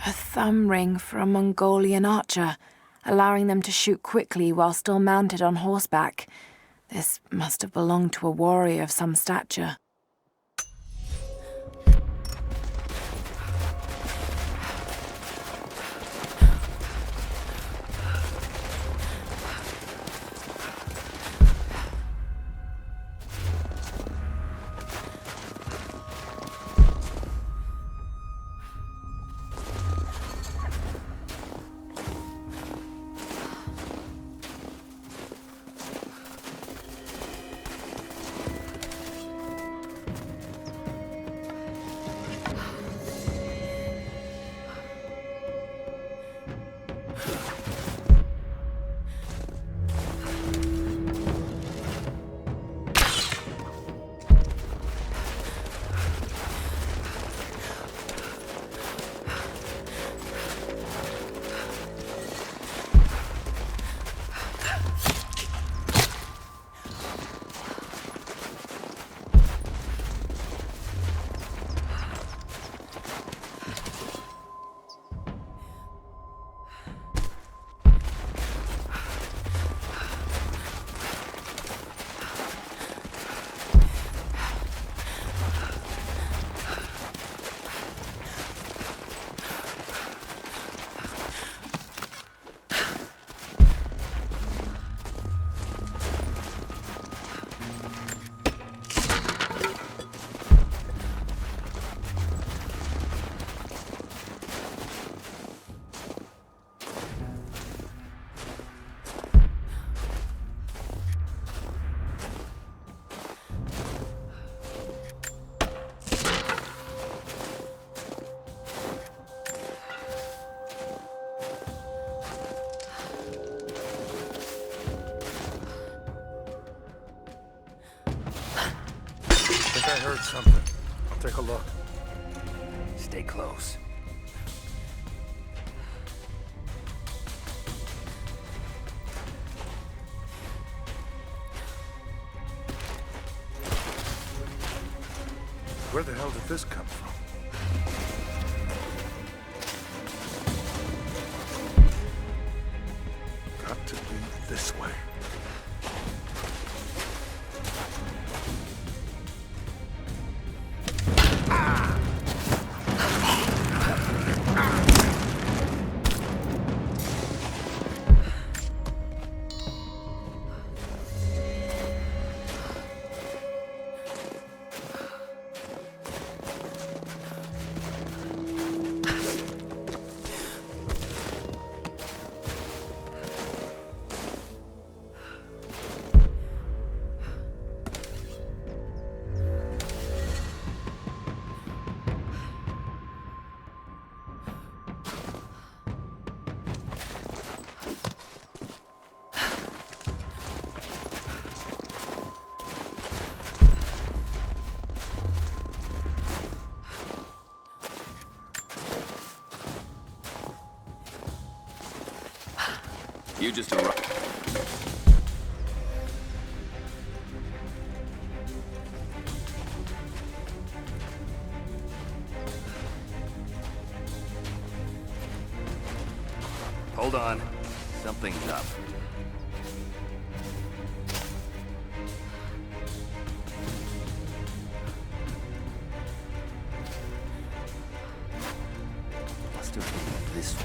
A thumb ring for a Mongolian archer, allowing them to shoot quickly while still mounted on horseback. This must have belonged to a warrior of some stature. I heard something. I'll take a look. Stay close. Where the hell did this come from? Got to be this way. You just arrived. Hold on. Something's up. Must have been this way.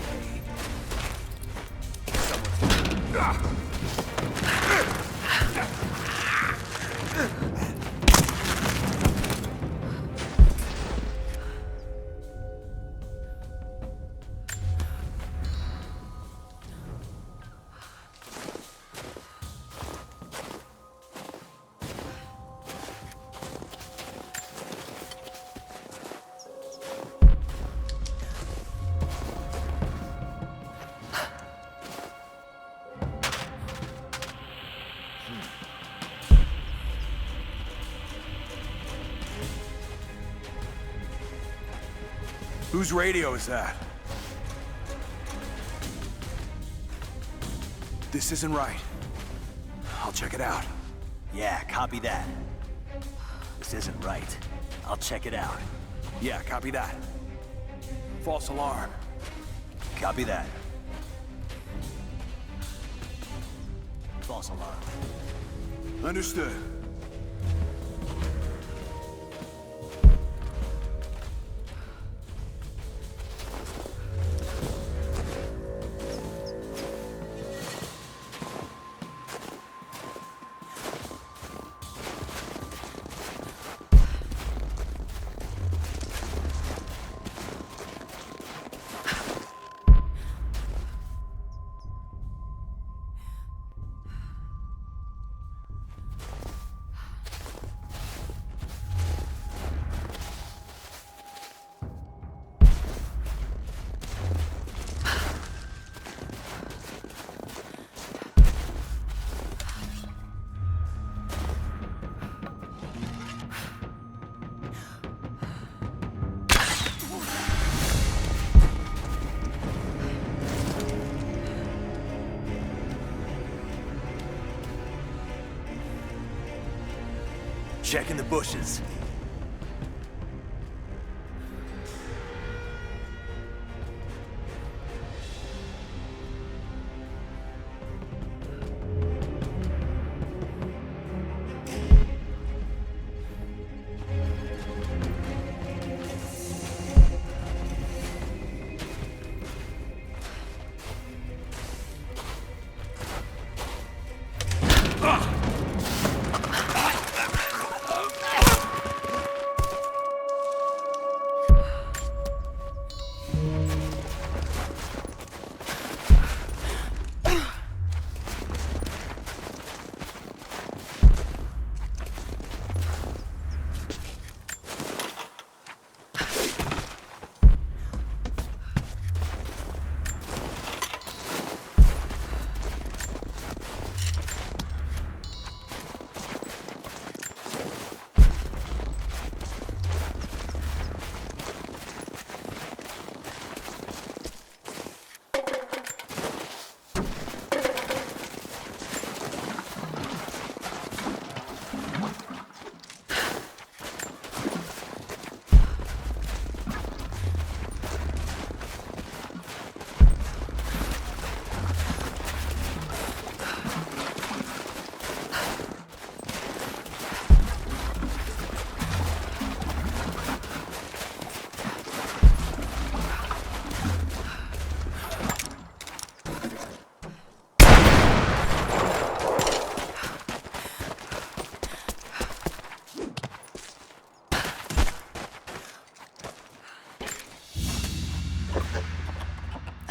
Whose radio is that? This isn't right. I'll check it out. Yeah, copy that. This isn't right. I'll check it out. Yeah, copy that. False alarm. Copy that. False alarm. Understood. Checking the bushes.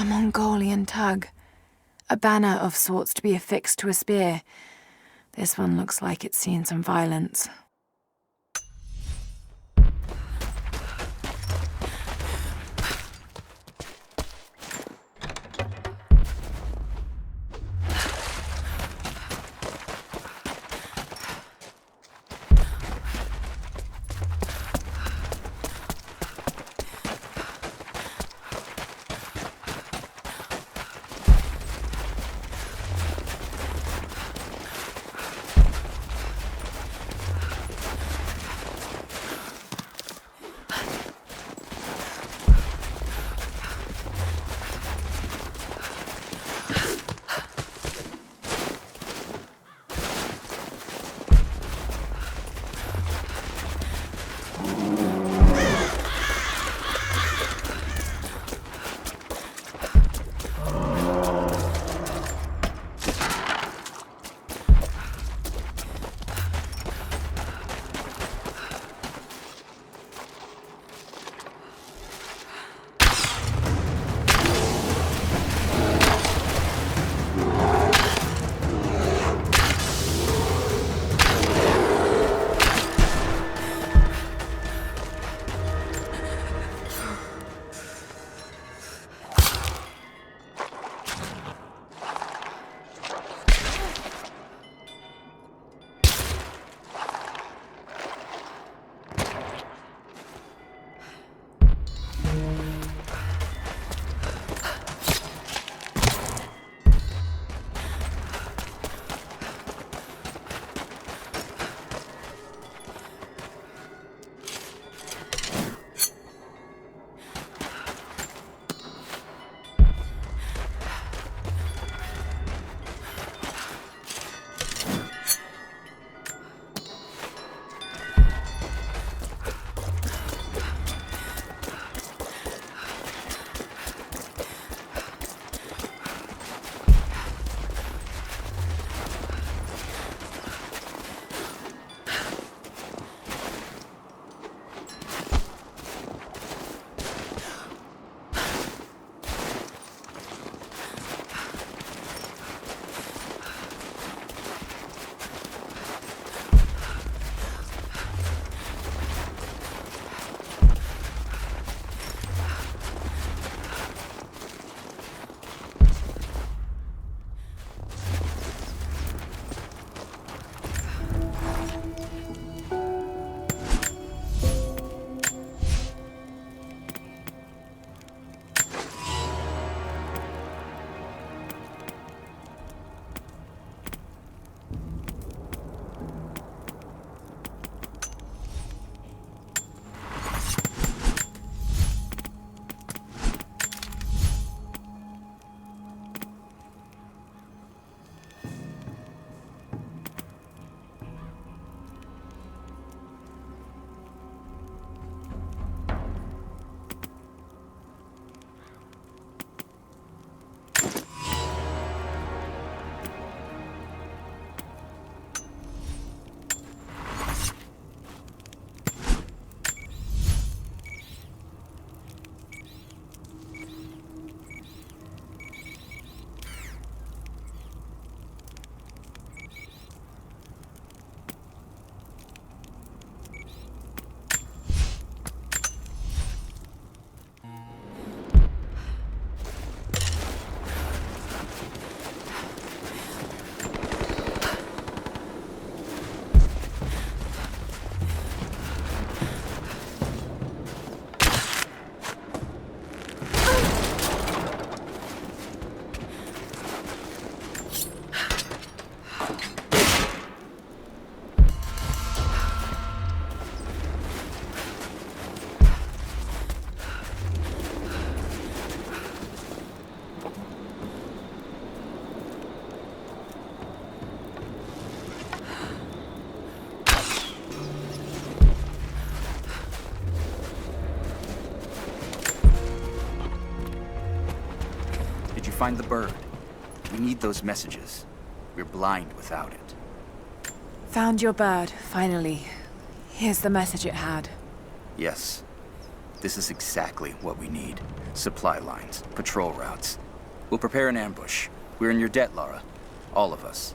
A Mongolian tug. A banner of sorts to be affixed to a spear. This one looks like it's seen some violence. find the bird. We need those messages. We're blind without it. Found your bird, finally. Here's the message it had. Yes. This is exactly what we need. Supply lines, patrol routes. We'll prepare an ambush. We're in your debt, Lara. All of us.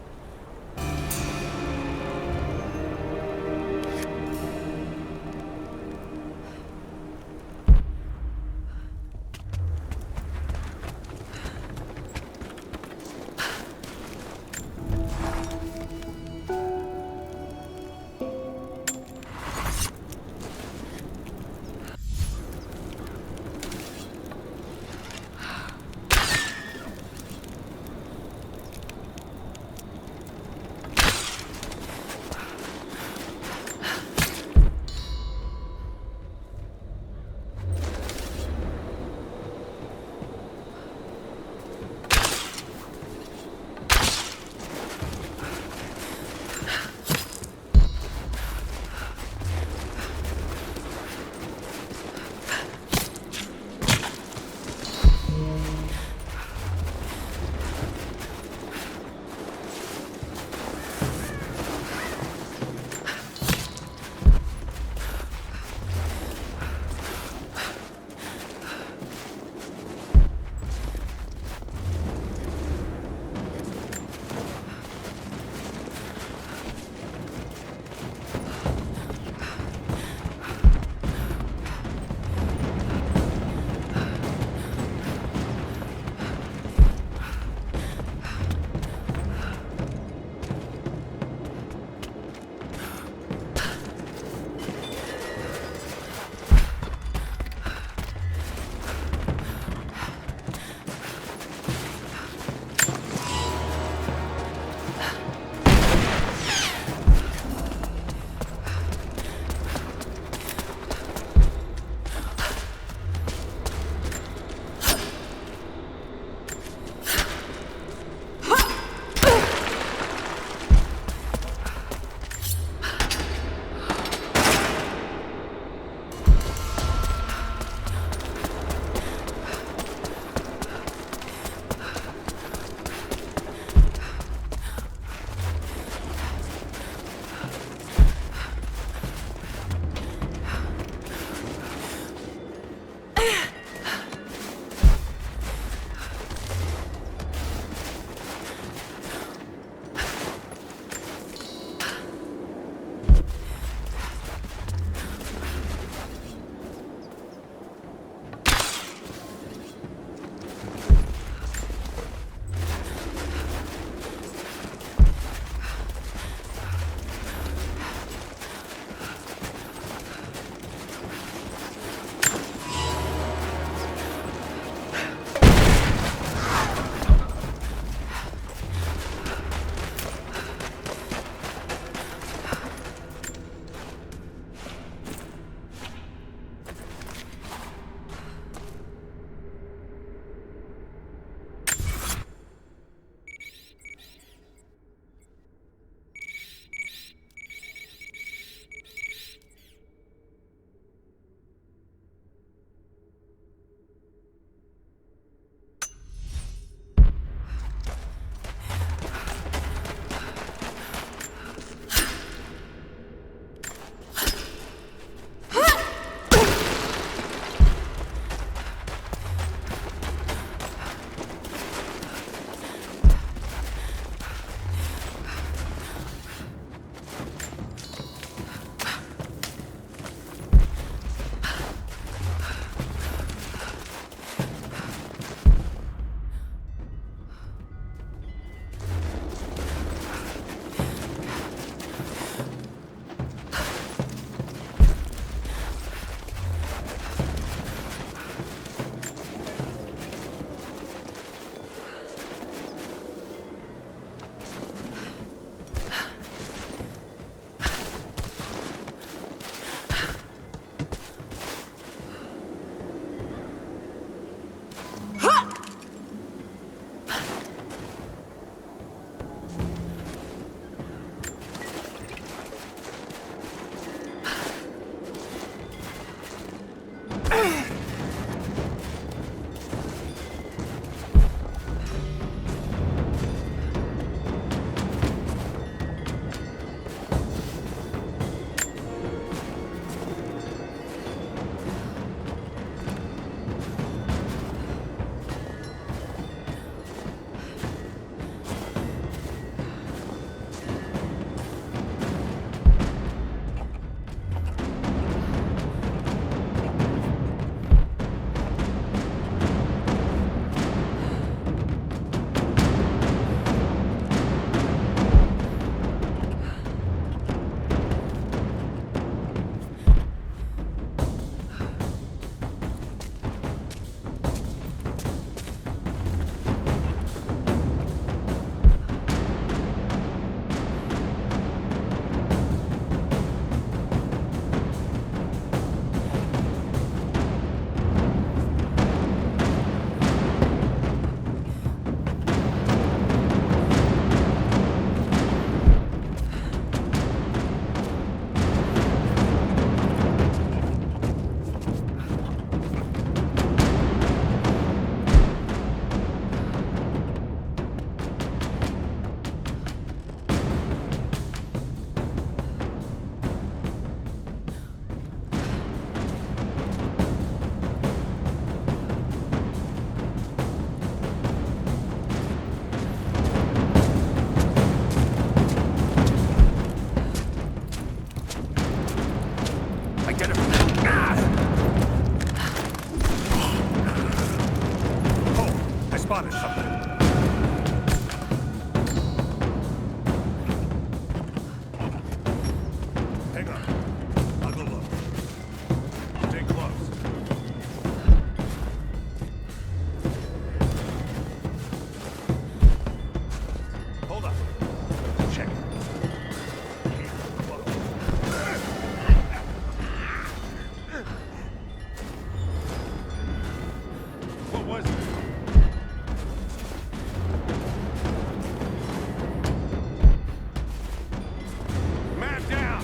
spotted something. Hang on. I'll go look. Stay close. Hold up. Check it. What was it? Man down!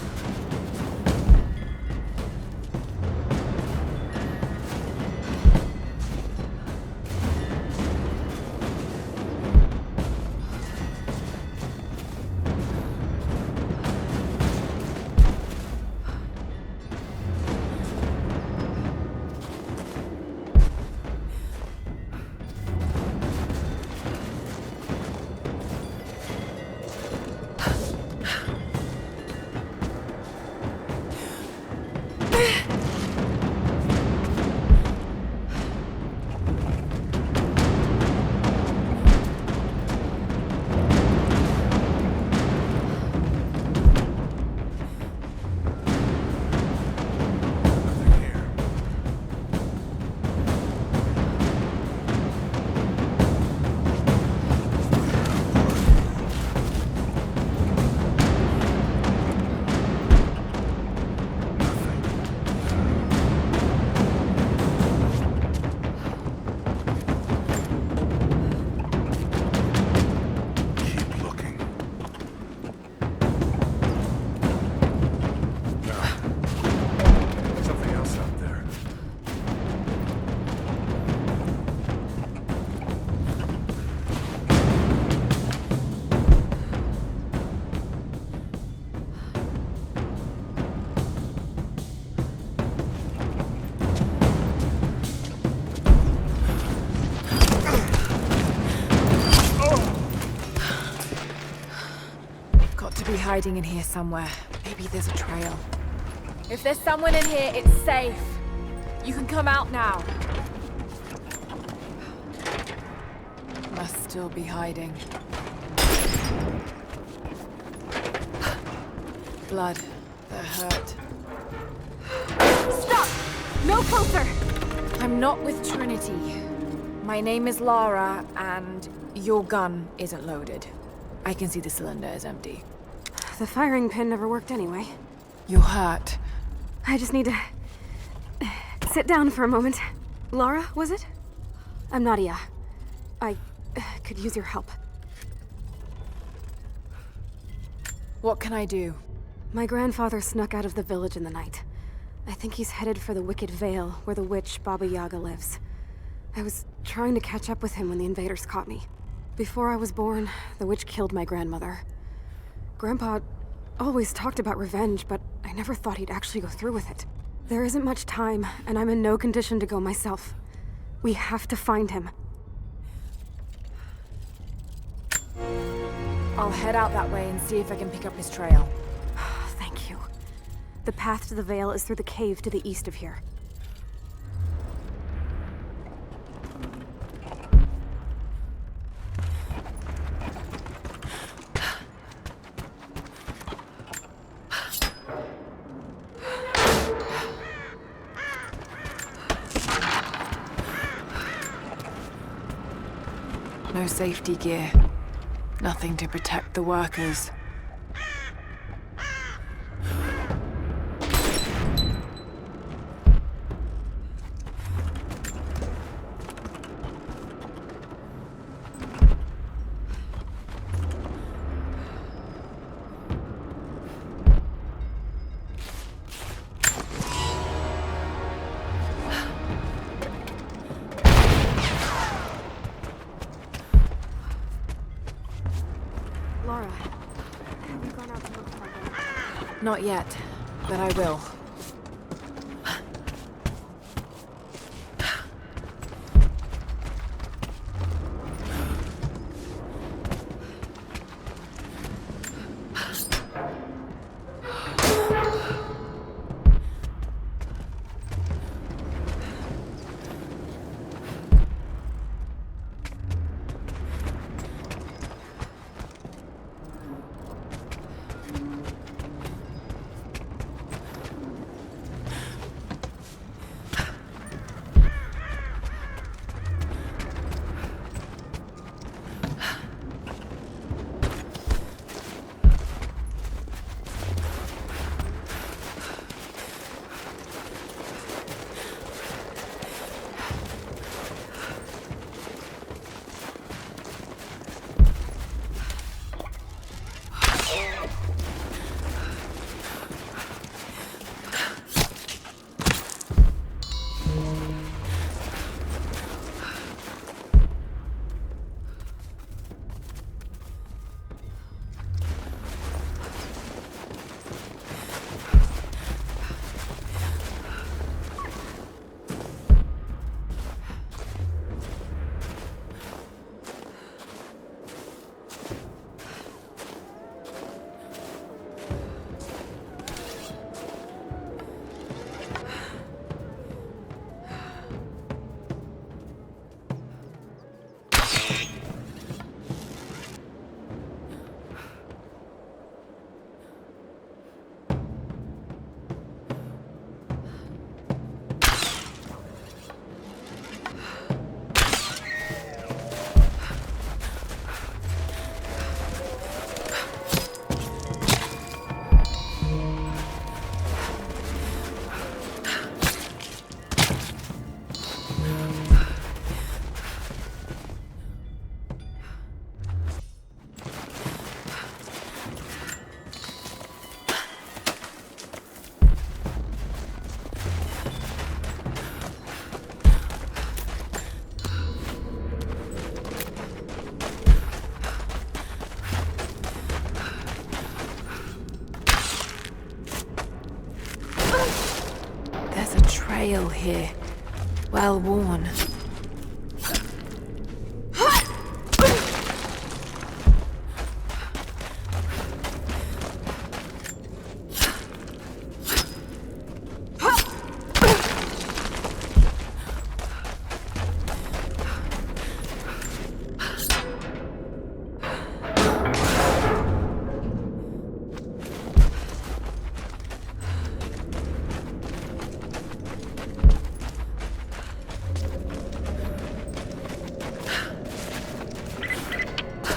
Keep looking. No. Something else out there. Got to be hiding in here somewhere. Maybe there's a trail. If there's someone in here, it's safe. You can come out now. Must still be hiding. Blood. That hurt. Stop! No closer! I'm not with Trinity. My name is Lara, and your gun isn't loaded. I can see the cylinder is empty. The firing pin never worked anyway. You're hurt. I just need to sit down for a moment. Lara, was it? I'm Nadia. I could use your help. What can I do? My grandfather snuck out of the village in the night. I think he's headed for the Wicked Vale, where the witch Baba Yaga lives. I was trying to catch up with him when the invaders caught me. Before I was born, the witch killed my grandmother. Grandpa always talked about revenge, but I never thought he'd actually go through with it. There isn't much time, and I'm in no condition to go myself. We have to find him. I'll head out that way and see if I can pick up his trail. Thank you. The path to the Vale is through the cave to the east of here. No safety gear. Nothing to protect the workers. Lara, have you gone out to look for my grandma? Not yet, but I will. trail here. Well worn.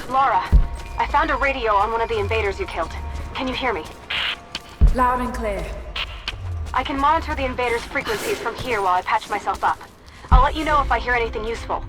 Lara, I found a radio on one of the invaders you killed. Can you hear me? Loud and clear. I can monitor the invaders' frequencies from here while I patch myself up. I'll let you know if I hear anything useful.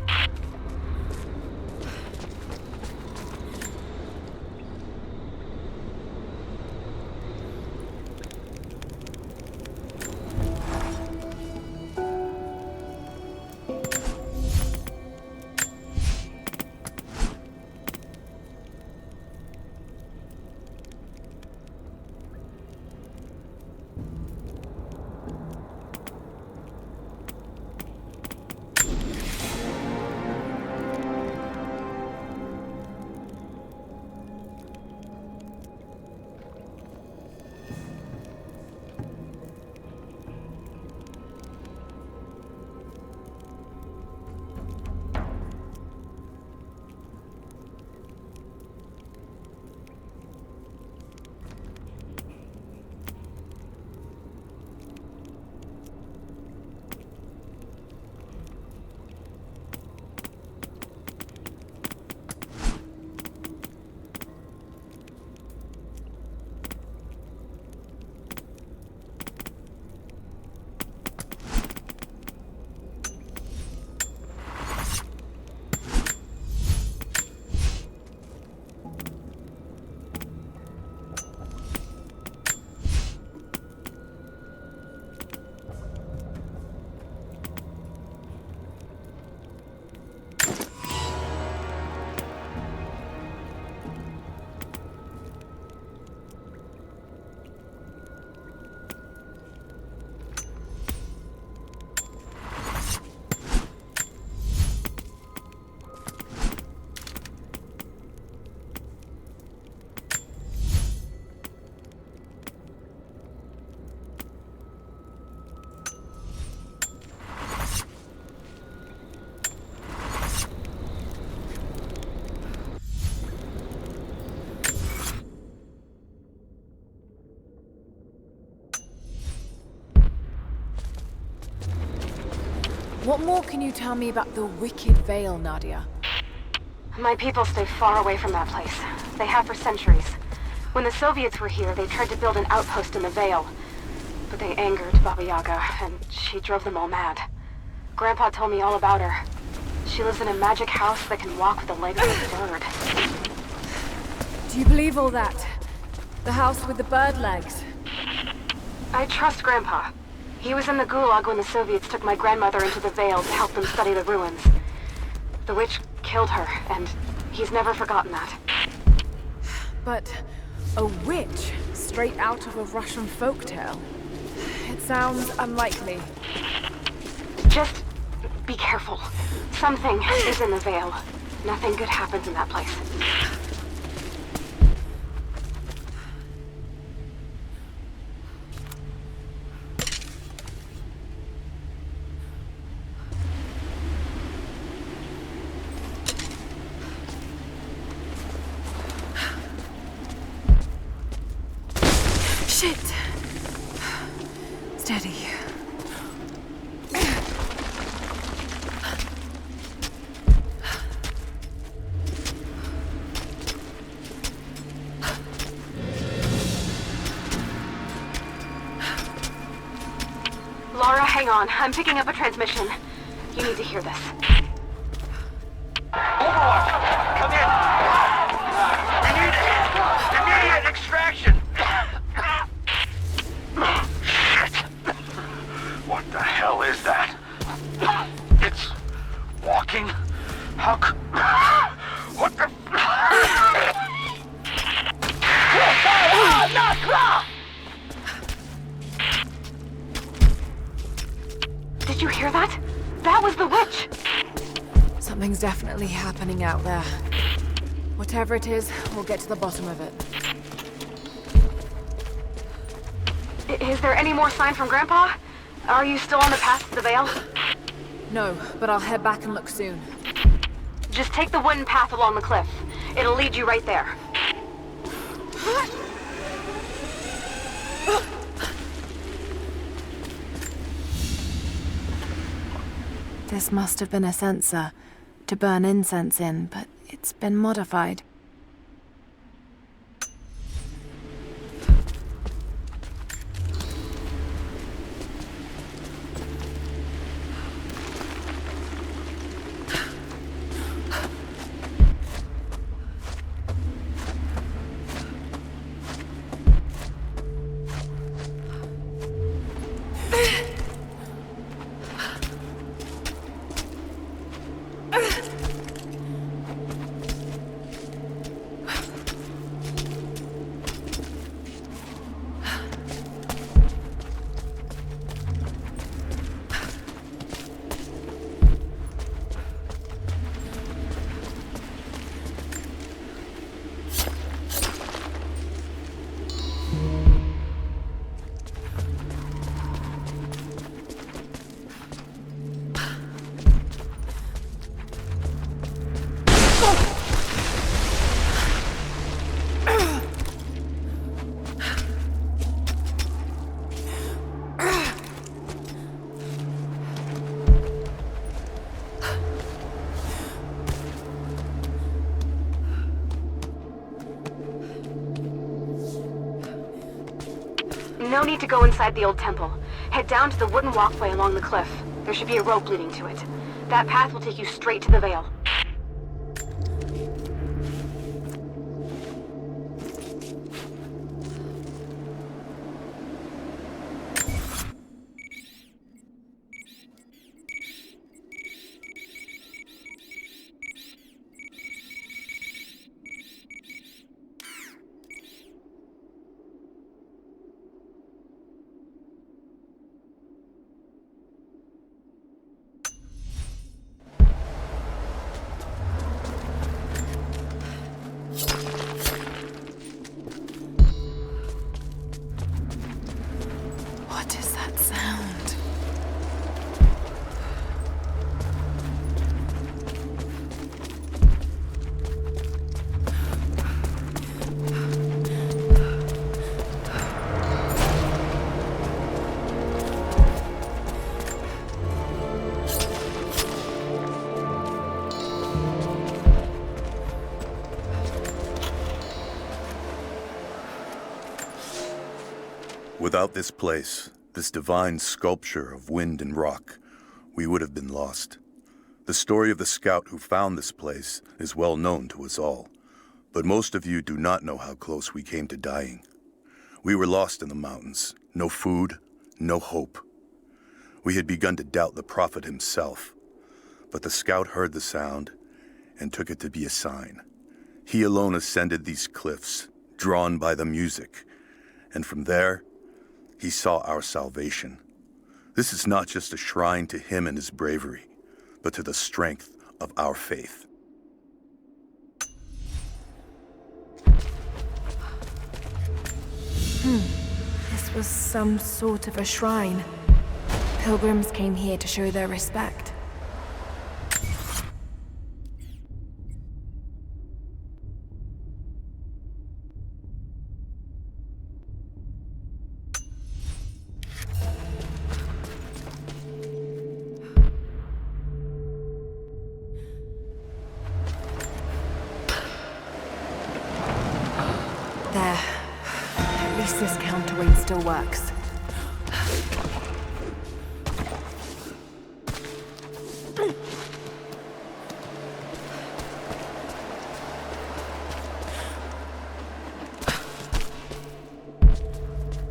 What more can you tell me about the Wicked Veil, Nadia? My people stay far away from that place. They have for centuries. When the Soviets were here, they tried to build an outpost in the Veil. But they angered Baba Yaga, and she drove them all mad. Grandpa told me all about her. She lives in a magic house that can walk with the legs of a bird. Do you believe all that? The house with the bird legs? I trust Grandpa. He was in the Gulag when the Soviets took my grandmother into the Veil to help them study the ruins. The witch killed her, and he's never forgotten that. But a witch straight out of a Russian folktale? It sounds unlikely. Just be careful. Something is in the Veil. Nothing good happens in that place. Shit! Steady. Lara, hang on. I'm picking up a transmission. You need to hear this. Overwatch! Come in! We need immediate extraction! Shit! What the hell is that? It's walking? How c... What the... you hear that? That was the witch! Something's definitely happening out there. Whatever it is, we'll get to the bottom of it. Is there any more sign from Grandpa? Are you still on the path to the Vale? No, but I'll head back and look soon. Just take the wooden path along the cliff. It'll lead you right there. This must have been a censer to burn incense in, but it's been modified. No need to go inside the old temple. Head down to the wooden walkway along the cliff. There should be a rope leading to it. That path will take you straight to the Vale. What is that sound? Without this place, this divine sculpture of wind and rock, we would have been lost. The story of the scout who found this place is well known to us all, but most of you do not know how close we came to dying. We were lost in the mountains, no food, no hope. We had begun to doubt the prophet himself, but the scout heard the sound and took it to be a sign. He alone ascended these cliffs, drawn by the music, and from there, he saw our salvation. This is not just a shrine to him and his bravery, but to the strength of our faith. This was some sort of a shrine. Pilgrims came here to show their respect. There. At least this counterweight still works.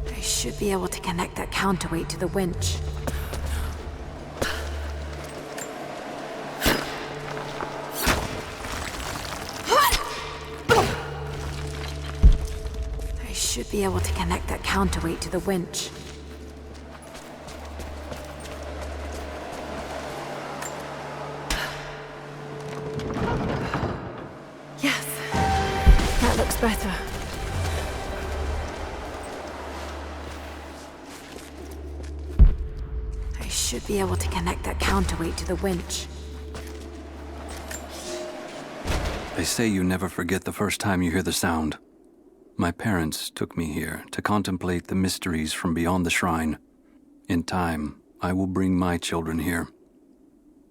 I should be able to connect that counterweight to the winch. Should be able to connect that counterweight to the winch. better. I should be able to connect that counterweight to the winch. They say you never forget the first time you hear the sound. My parents took me here to contemplate the mysteries from beyond the shrine. In time, I will bring my children here.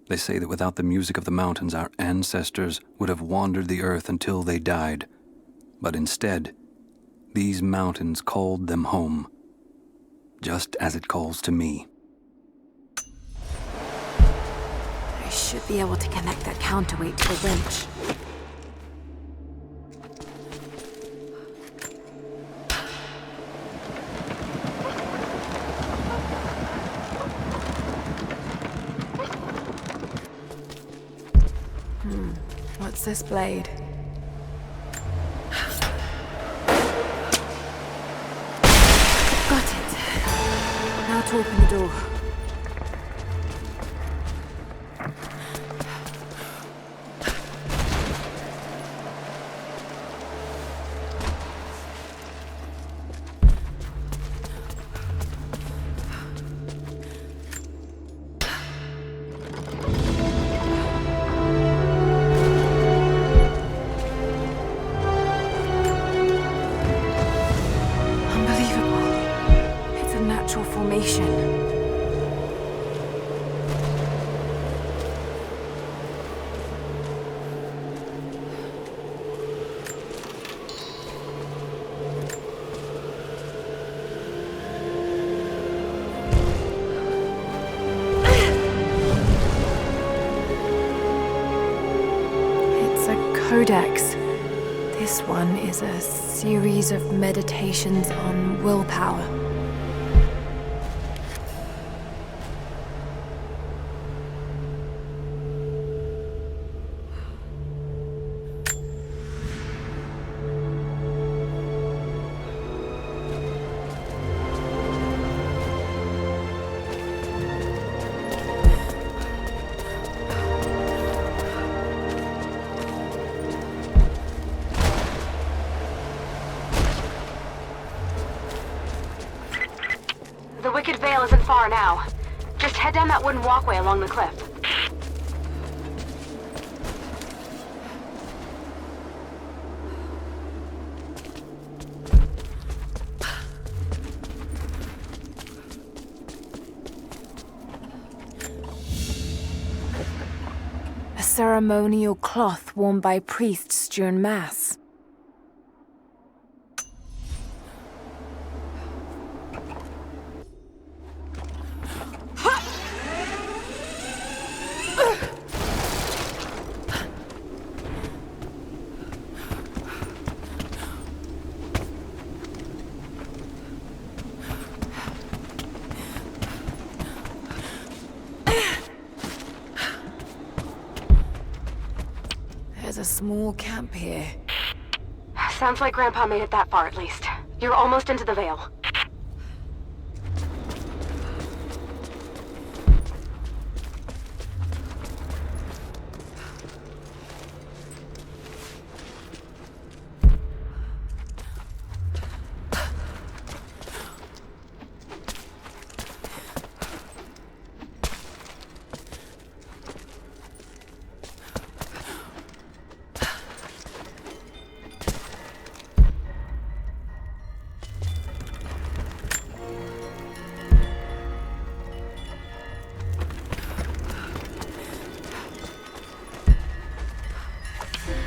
They say that without the music of the mountains, our ancestors would have wandered the earth until they died. But instead, these mountains called them home, just as it calls to me. I should be able to connect that counterweight to the winch. What's this blade? Got it. Now to open the door. Codex. This one is a series of meditations on willpower. The Wicked Veil isn't far now. Just head down that wooden walkway along the cliff. A ceremonial cloth worn by priests during Mass. There's a small camp here. Sounds like Grandpa made it that far at least. You're almost into the Veil.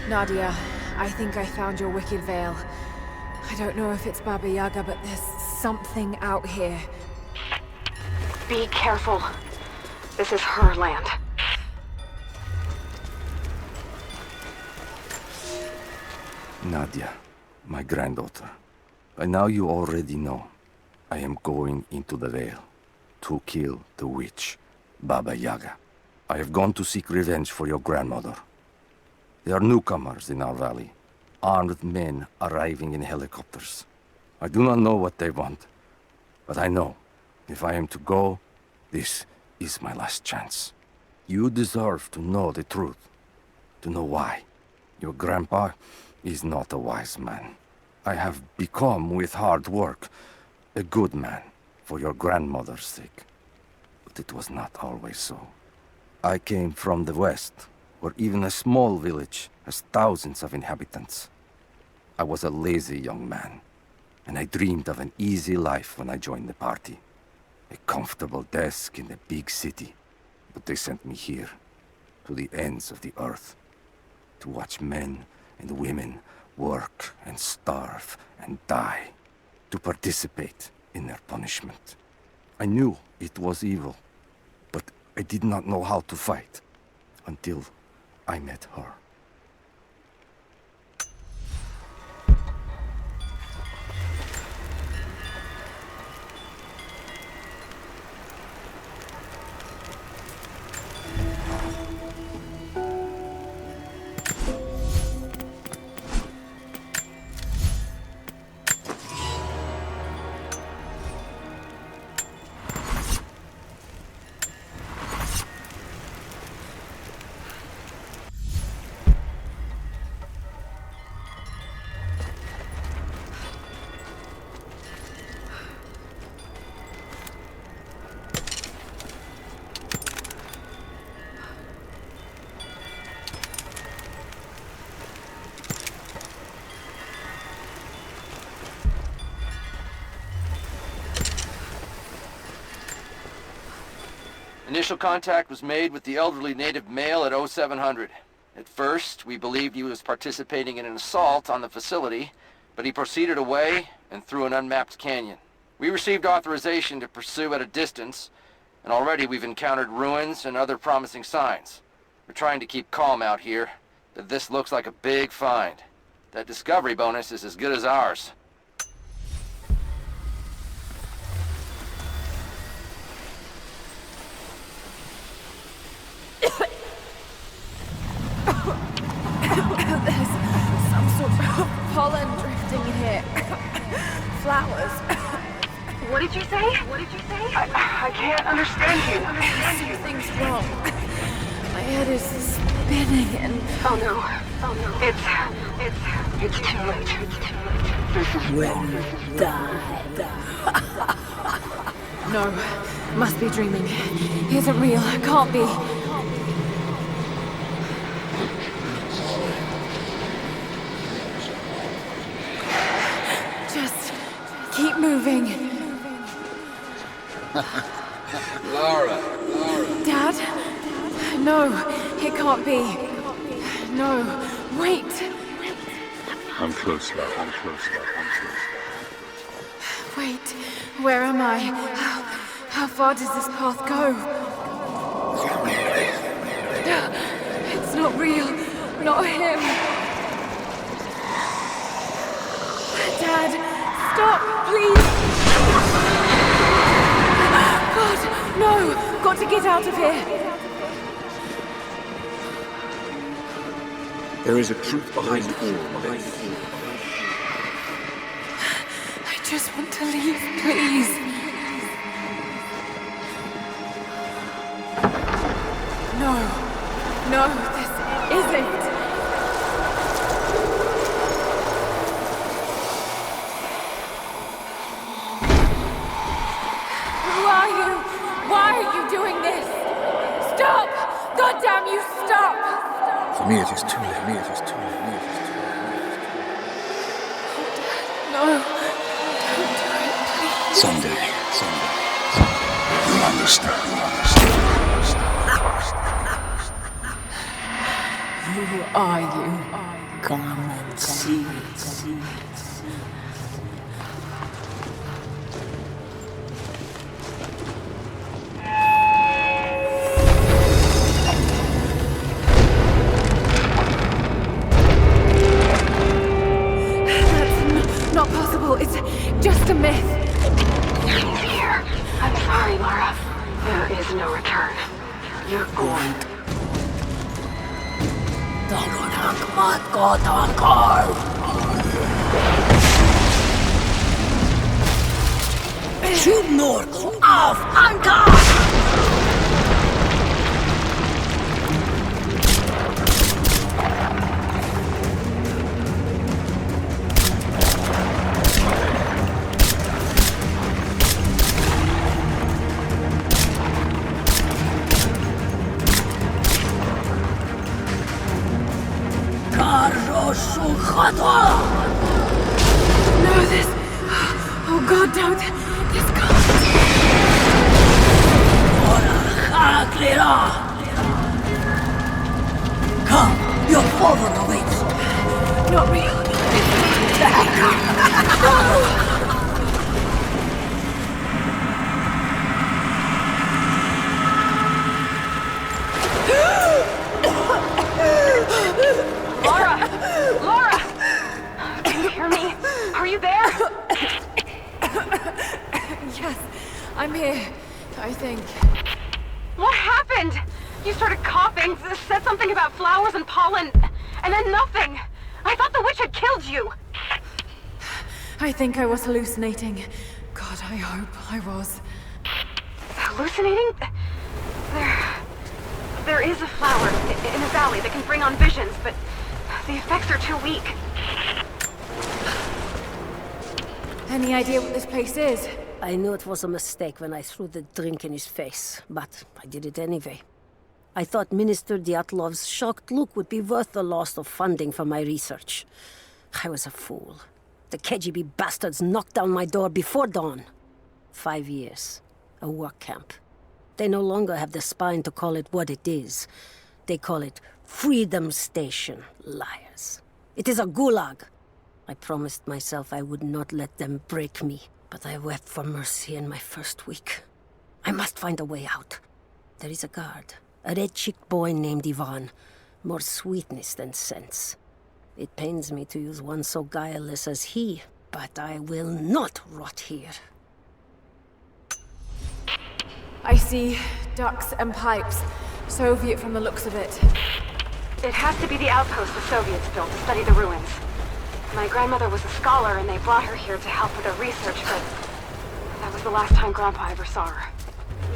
Nadia, I think I found your Wicked Veil. I don't know if it's Baba Yaga, but there's something out here. Be careful. This is her land. Nadia, my granddaughter. By now you already know. I am going into the Veil to kill the witch, Baba Yaga. I have gone to seek revenge for your grandmother. There are newcomers in our valley, armed men arriving in helicopters. I do not know what they want, but I know if I am to go, this is my last chance. You deserve to know the truth, to know why. Your grandpa is not a wise man. I have become, with hard work, a good man for your grandmother's sake. But it was not always so. I came from the west, where even a small village has thousands of inhabitants. I was a lazy young man, and I dreamed of an easy life when I joined the party. A comfortable desk in a big city. But they sent me here, to the ends of the earth, to watch men and women work and starve and die, to participate in their punishment. I knew it was evil, but I did not know how to fight until I met her. Initial contact was made with the elderly native male at 0700. At first, we believed he was participating in an assault on the facility, but he proceeded away and through an unmapped canyon. We received authorization to pursue at a distance, and already we've encountered ruins and other promising signs. We're trying to keep calm out here, but this looks like a big find. That discovery bonus is as good as ours. There's some sort of pollen drifting here. Flowers. What did you say? What did you say? I can't understand you. Something's wrong. My head is spinning and... Oh no. It's too late. This is wrong. No, must be dreaming. He isn't real. Can't be. Just keep moving. Lara. Dad? No, it can't be. No, wait. I'm close, love. Wait, where am I? How far does this path go? It's not real. Not him. Dad, stop, please. God, no. Got to get out of here. There is a truth behind all. I just want to leave, please. No, this isn't. Who are you? Why are you doing this? Stop! God damn you, stop! For me, it is too late. No, don't do it, please. Someday. You'll understand. Who are you? Come and see. That's not possible. It's just a myth. Here. I'm sorry, Lara. There is no return. You're going. Auf Anker! No, this... Oh God, don't. This can't... Come, your father awaits. Not me. Lara! Lara! Can you hear me? Are you there? Yes, I'm here, I think. What happened? You started coughing, said something about flowers and pollen, and then nothing. I thought the witch had killed you. I think I was hallucinating. God, I hope I was. Hallucinating? There is a flower in a valley that can bring on visions, but the effects are too weak. Any idea what this place is? I knew it was a mistake when I threw the drink in his face, but I did it anyway. I thought Minister Dyatlov's shocked look would be worth the loss of funding for my research. I was a fool. The KGB bastards knocked down my door before dawn. 5 years. A work camp. They no longer have the spine to call it what it is. They call it Freedom Station. Liars. It is a gulag. I promised myself I would not let them break me, but I wept for mercy in my first week. I must find a way out. There is a guard. A red-cheeked boy named Ivan. More sweetness than sense. It pains me to use one so guileless as he, but I will not rot here. I see ducts and pipes. Soviet from the looks of it. It has to be the outpost the Soviets built to study the ruins. My grandmother was a scholar and they brought her here to help with her research, but that was the last time Grandpa ever saw her.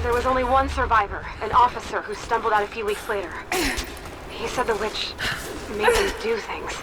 There was only one survivor, an officer who stumbled out a few weeks later. He said the witch made them do things.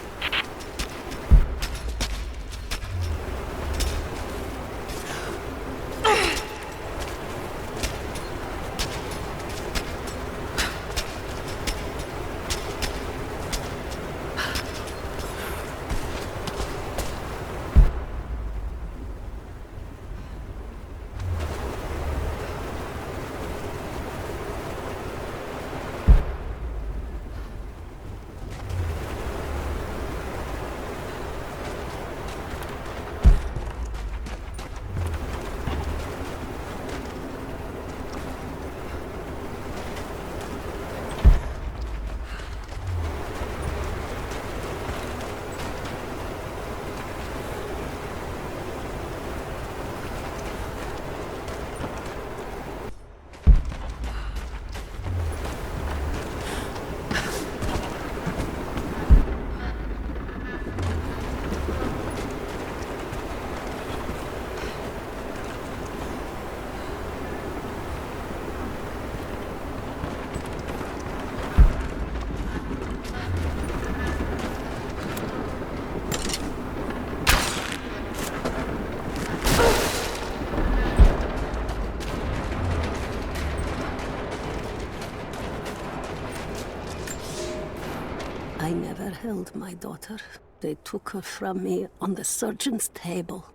I never held my daughter. They took her from me on the surgeon's table.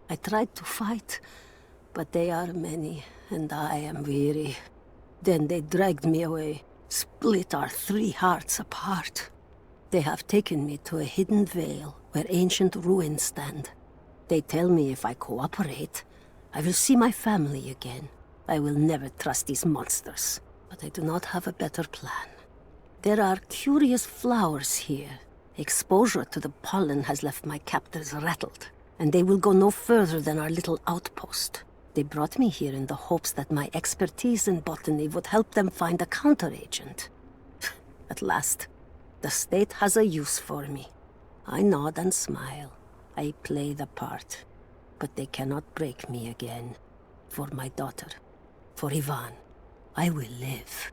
I tried to fight, but they are many, and I am weary. Then they dragged me away, split our 3 hearts apart. They have taken me to a hidden vale where ancient ruins stand. They tell me if I cooperate, I will see my family again. I will never trust these monsters, but I do not have a better plan. There are curious flowers here. Exposure to the pollen has left my captors rattled, and they will go no further than our little outpost. They brought me here in the hopes that my expertise in botany would help them find a counteragent. At last, the state has a use for me. I nod and smile. I play the part. But they cannot break me again. For my daughter, for Ivan, I will live.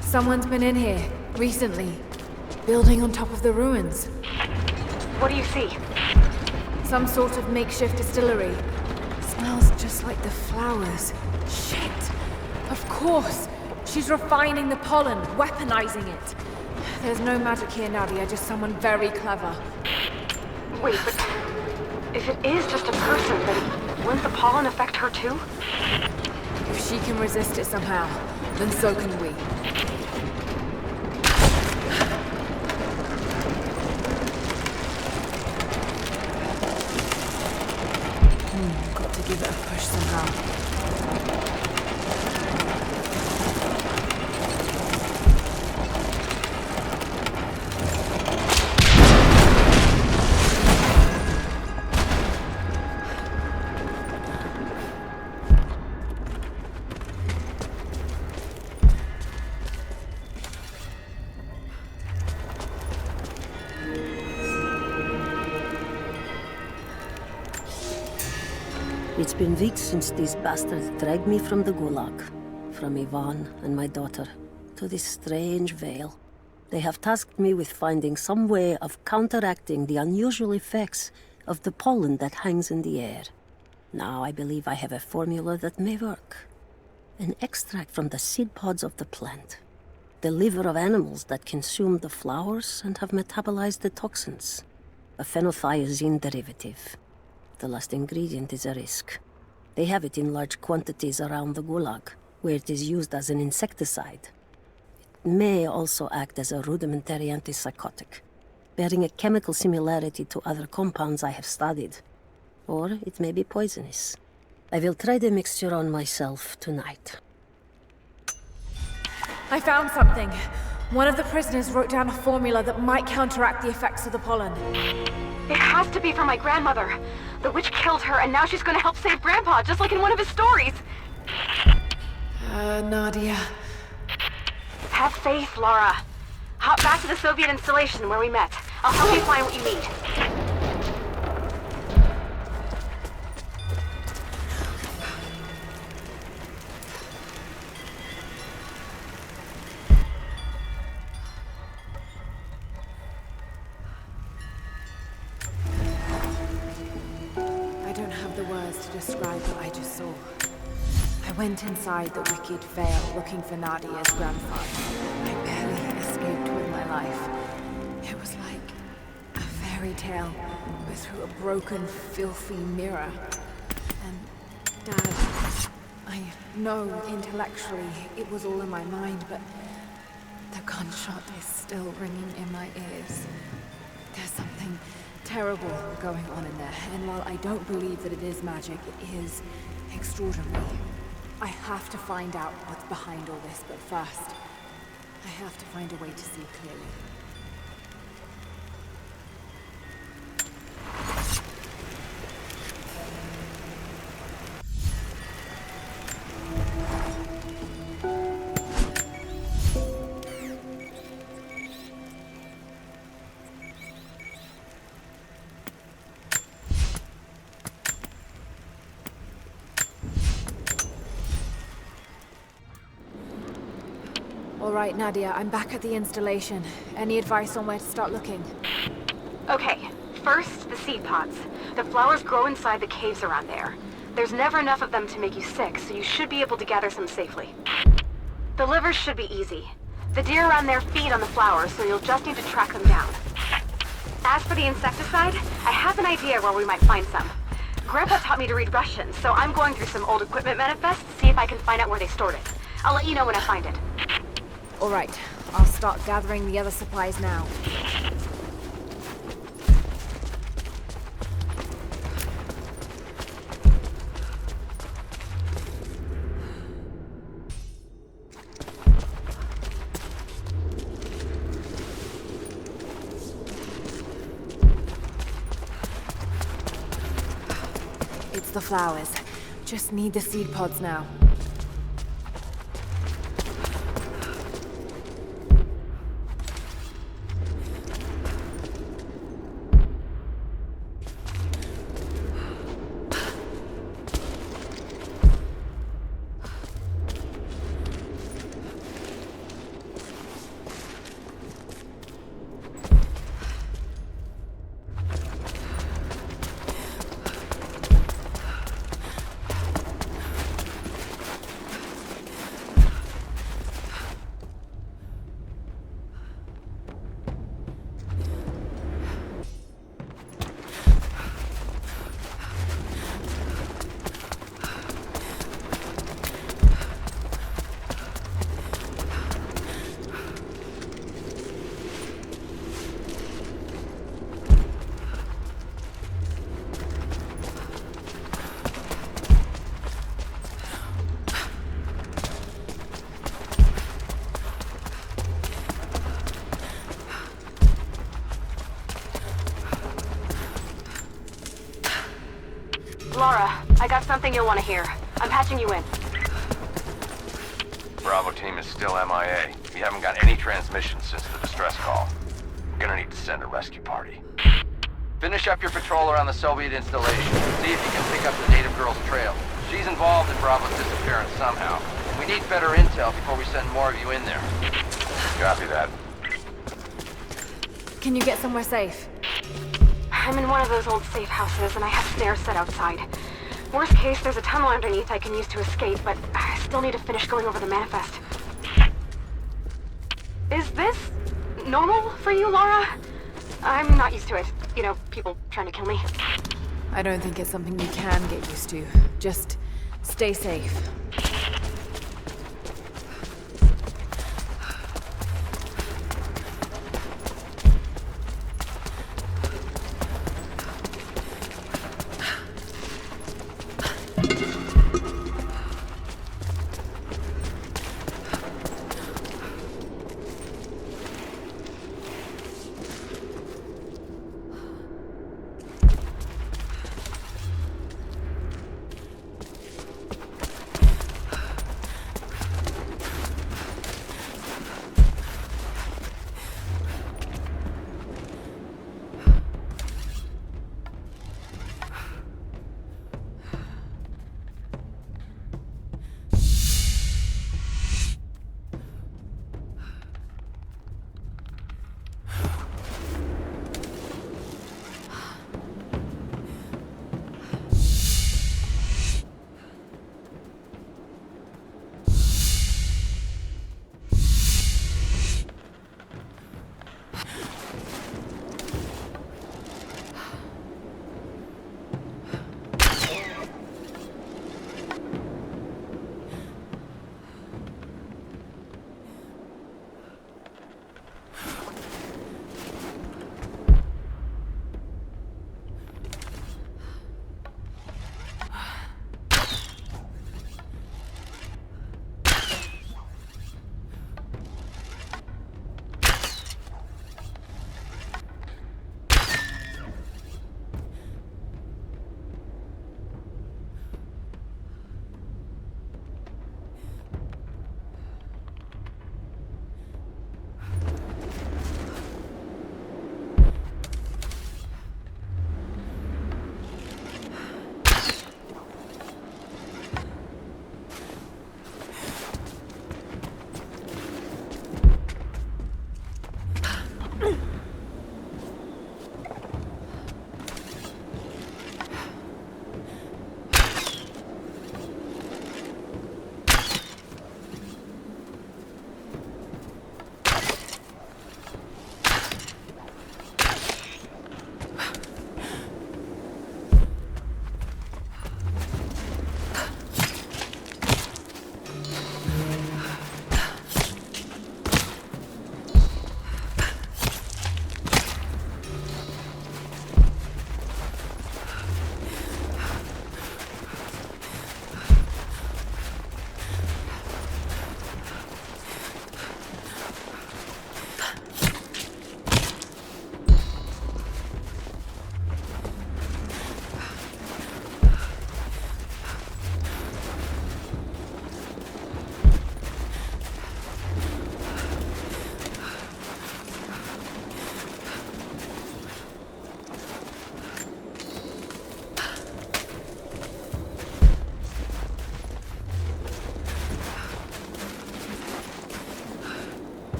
Someone's been in here, recently. Building on top of the ruins. What do you see? Some sort of makeshift distillery. Smells just like the flowers. Shit! Of course! She's refining the pollen, weaponizing it. There's no magic here, Nadia, just someone very clever. Wait, but if it is just a person, then wouldn't the pollen affect her too? If she can resist it somehow, then so can we. Got to give it a push somehow. It's been weeks since these bastards dragged me from the Gulag, from Ivan and my daughter, to this strange veil. They have tasked me with finding some way of counteracting the unusual effects of the pollen that hangs in the air. Now I believe I have a formula that may work. An extract from the seed pods of the plant. The liver of animals that consume the flowers and have metabolized the toxins. A phenothiazine derivative. The last ingredient is a risk. They have it in large quantities around the Gulag, where it is used as an insecticide. It may also act as a rudimentary antipsychotic, bearing a chemical similarity to other compounds I have studied. Or it may be poisonous. I will try the mixture on myself tonight. I found something. One of the prisoners wrote down a formula that might counteract the effects of the pollen. It has to be for my grandmother. The witch killed her, and now she's gonna help save Grandpa, just like in one of his stories. Nadia. Have faith, Lara. Hop back to the Soviet installation where we met. I'll help you find what you need. Describe what I just saw. I went inside the wicked veil looking for Nadia's grandfather. I barely escaped with my life. It was like a fairy tale, but through a broken, filthy mirror. And Dad, I know intellectually it was all in my mind, but the gunshot is still ringing in my ears. There's something terrible going on in there, and while I don't believe that it is magic, it is extraordinary. I have to find out what's behind all this, but first, I have to find a way to see clearly. All right, Nadia, I'm back at the installation. Any advice on where to start looking? Okay, first, the seed pods. The flowers grow inside the caves around there. There's never enough of them to make you sick, so you should be able to gather some safely. The livers should be easy. The deer around there feed on the flowers, so you'll just need to track them down. As for the insecticide, I have an idea where we might find some. Grandpa taught me to read Russian, so I'm going through some old equipment manifests to see if I can find out where they stored it. I'll let you know when I find it. All right, I'll start gathering the other supplies now. It's the flowers. Just need the seed pods now. Lara, I got something you'll want to hear. I'm patching you in. Bravo team is still MIA. We haven't got any transmissions since the distress call. We're gonna need to send a rescue party. Finish up your patrol around the Soviet installation. See if you can pick up the native girl's trail. She's involved in Bravo's disappearance somehow. We need better intel before we send more of you in there. Copy that. Can you get somewhere safe? I'm in one of those old safe houses, and I have snares set outside. Worst case, there's a tunnel underneath I can use to escape, but I still need to finish going over the manifest. Is this normal for you, Lara? I'm not used to it. You know, people trying to kill me. I don't think it's something you can get used to. Just stay safe.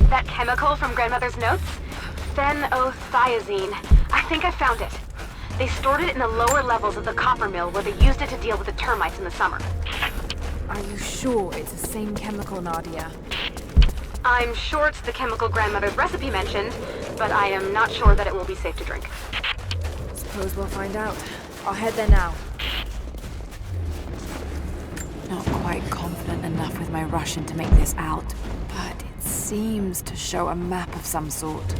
That chemical from Grandmother's notes? Phenothiazine. I think I found it. They stored it in the lower levels of the copper mill where they used it to deal with the termites in the summer. Are you sure it's the same chemical, Nadia? I'm sure it's the chemical Grandmother's recipe mentioned, but I am not sure that it will be safe to drink. Suppose we'll find out. I'll head there now. Not quite confident enough with my Russian to make this out, but it seems to show a map of some sort.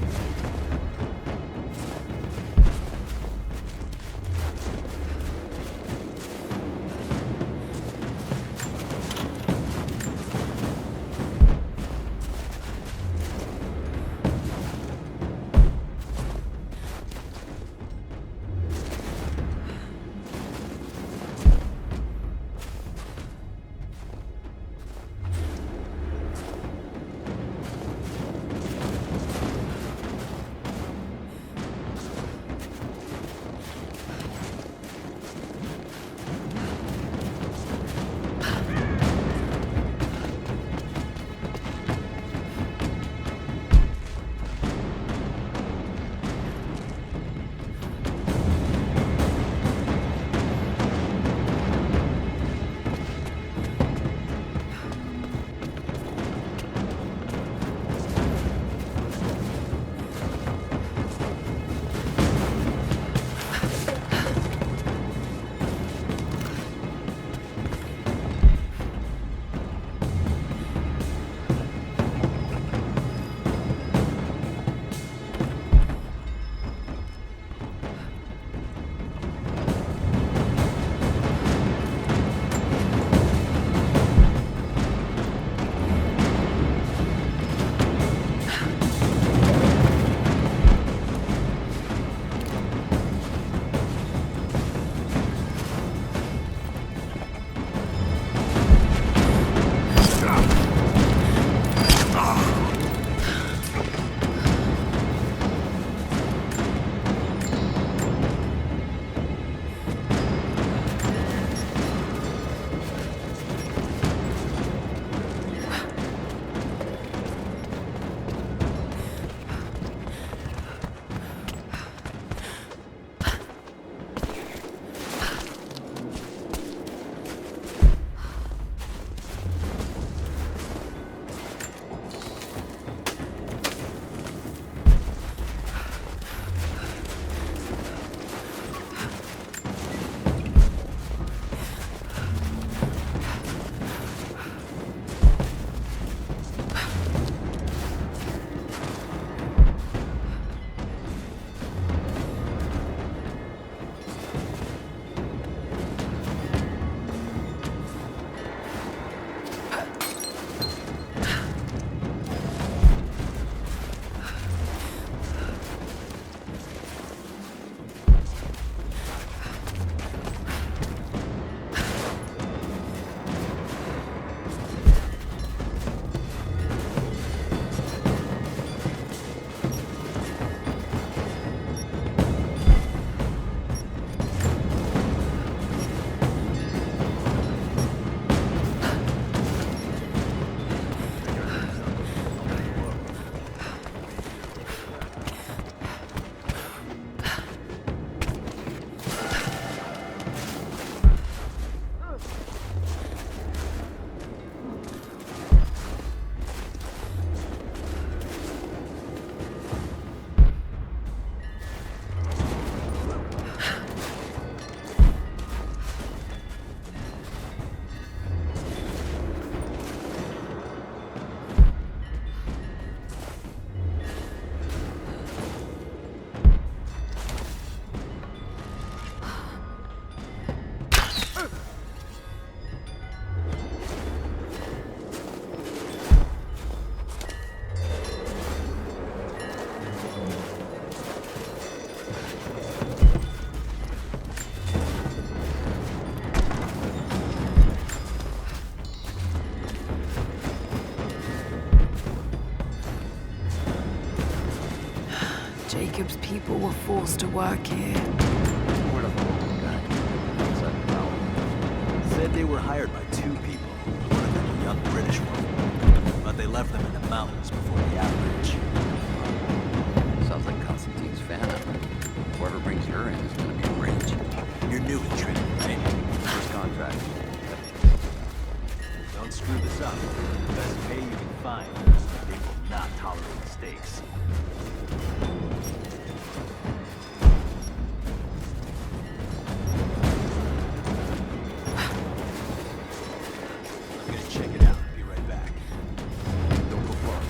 Jacob's people were forced to work here. Word of a local guy. Outside town. Said they were hired by two people. One of them a young British one. But they left them in the mountains before the avalanche. Sounds like Constantine's fan. Whoever brings her in is gonna be a rage. You're new at Trinity, right? First contract. Don't screw this up. The best pay you can find. They will not tolerate mistakes. I'm gonna check it out. Be right back. Don't go far.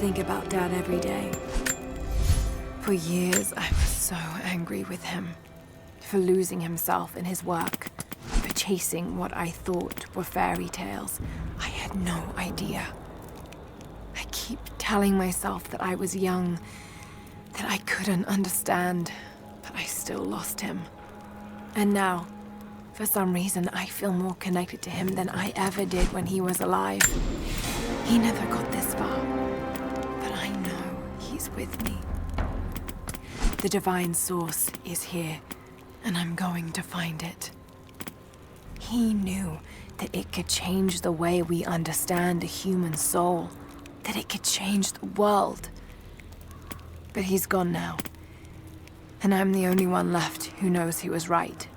think about Dad every day. For years, I was so angry with him. For losing himself in his work. For chasing what I thought were fairy tales. I had no idea. I keep telling myself that I was young, that I couldn't understand, but I still lost him. And now, for some reason, I feel more connected to him than I ever did when he was alive. He never got this far, but I know he's with me. The divine source is here, and I'm going to find it. He knew that it could change the way we understand a human soul, that it could change the world. But he's gone now, and I'm the only one left who knows he was right.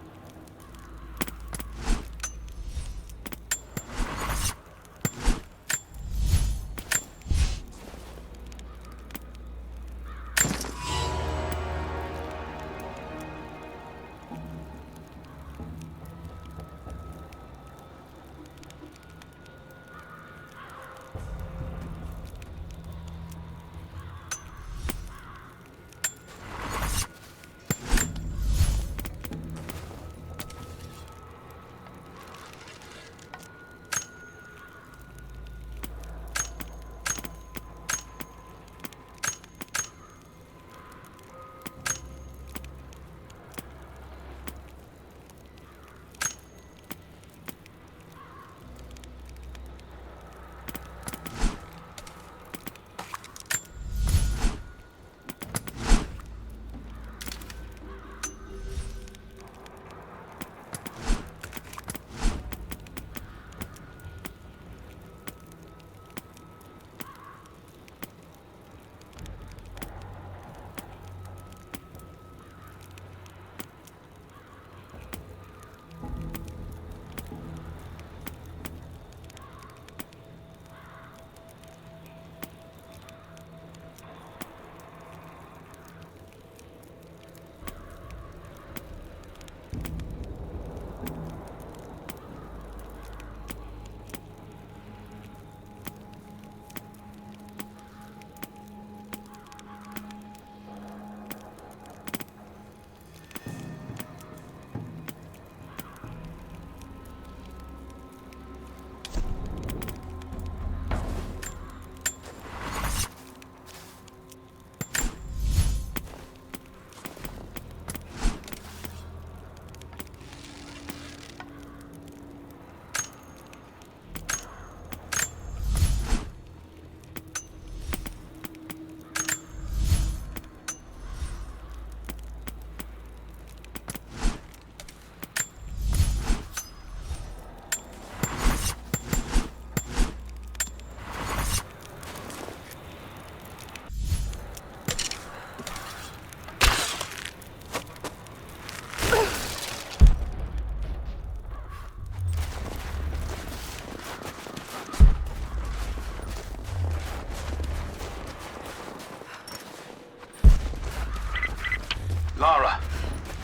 Lara,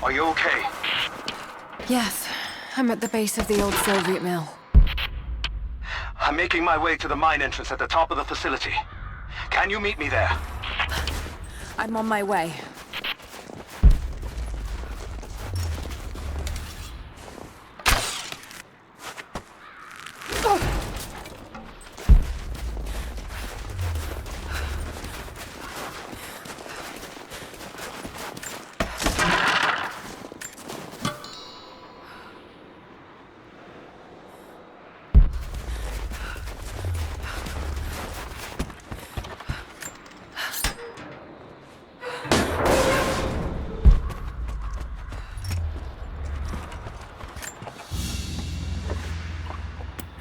are you okay? Yes, I'm at the base of the old Soviet mill. I'm making my way to the mine entrance at the top of the facility. Can you meet me there? I'm on my way.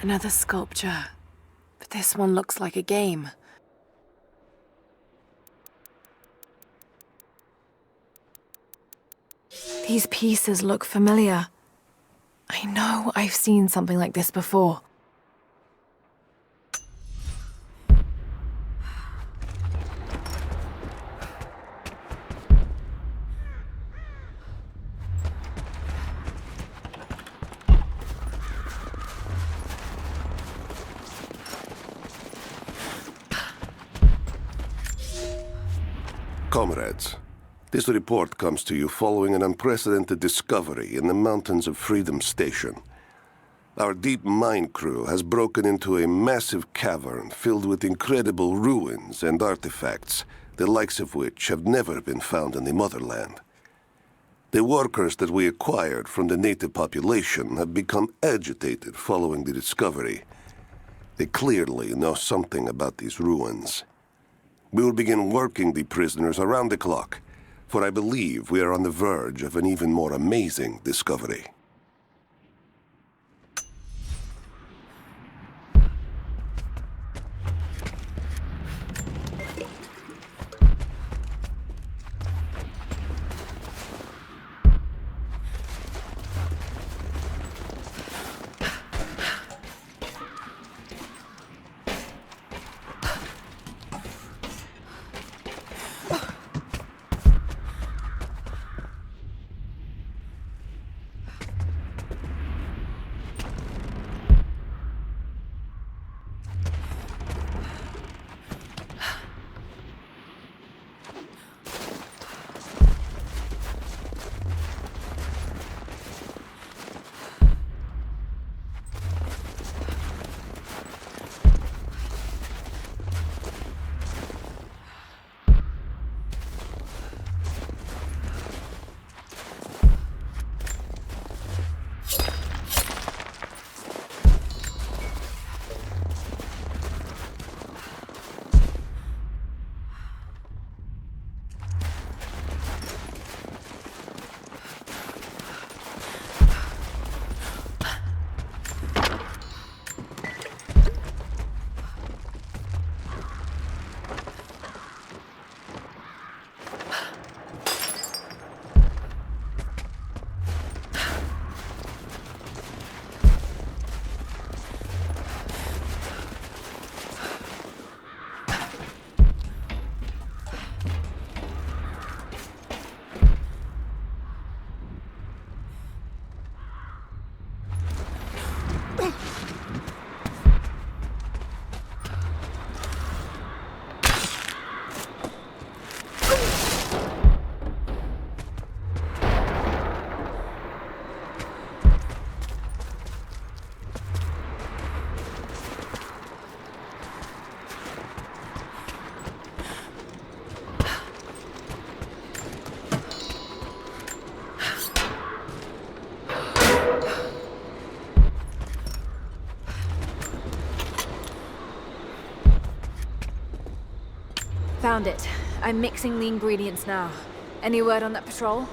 Another sculpture, but this one looks like a game. These pieces look familiar. I know I've seen something like this before. Comrades, this report comes to you following an unprecedented discovery in the mountains of Freedom Station. Our deep mine crew has broken into a massive cavern filled with incredible ruins and artifacts, the likes of which have never been found in the motherland. The workers that we acquired from the native population have become agitated following the discovery. They clearly know something about these ruins. We will begin working the prisoners around the clock, for I believe we are on the verge of an even more amazing discovery. Found it. I'm mixing the ingredients now. Any word on that patrol?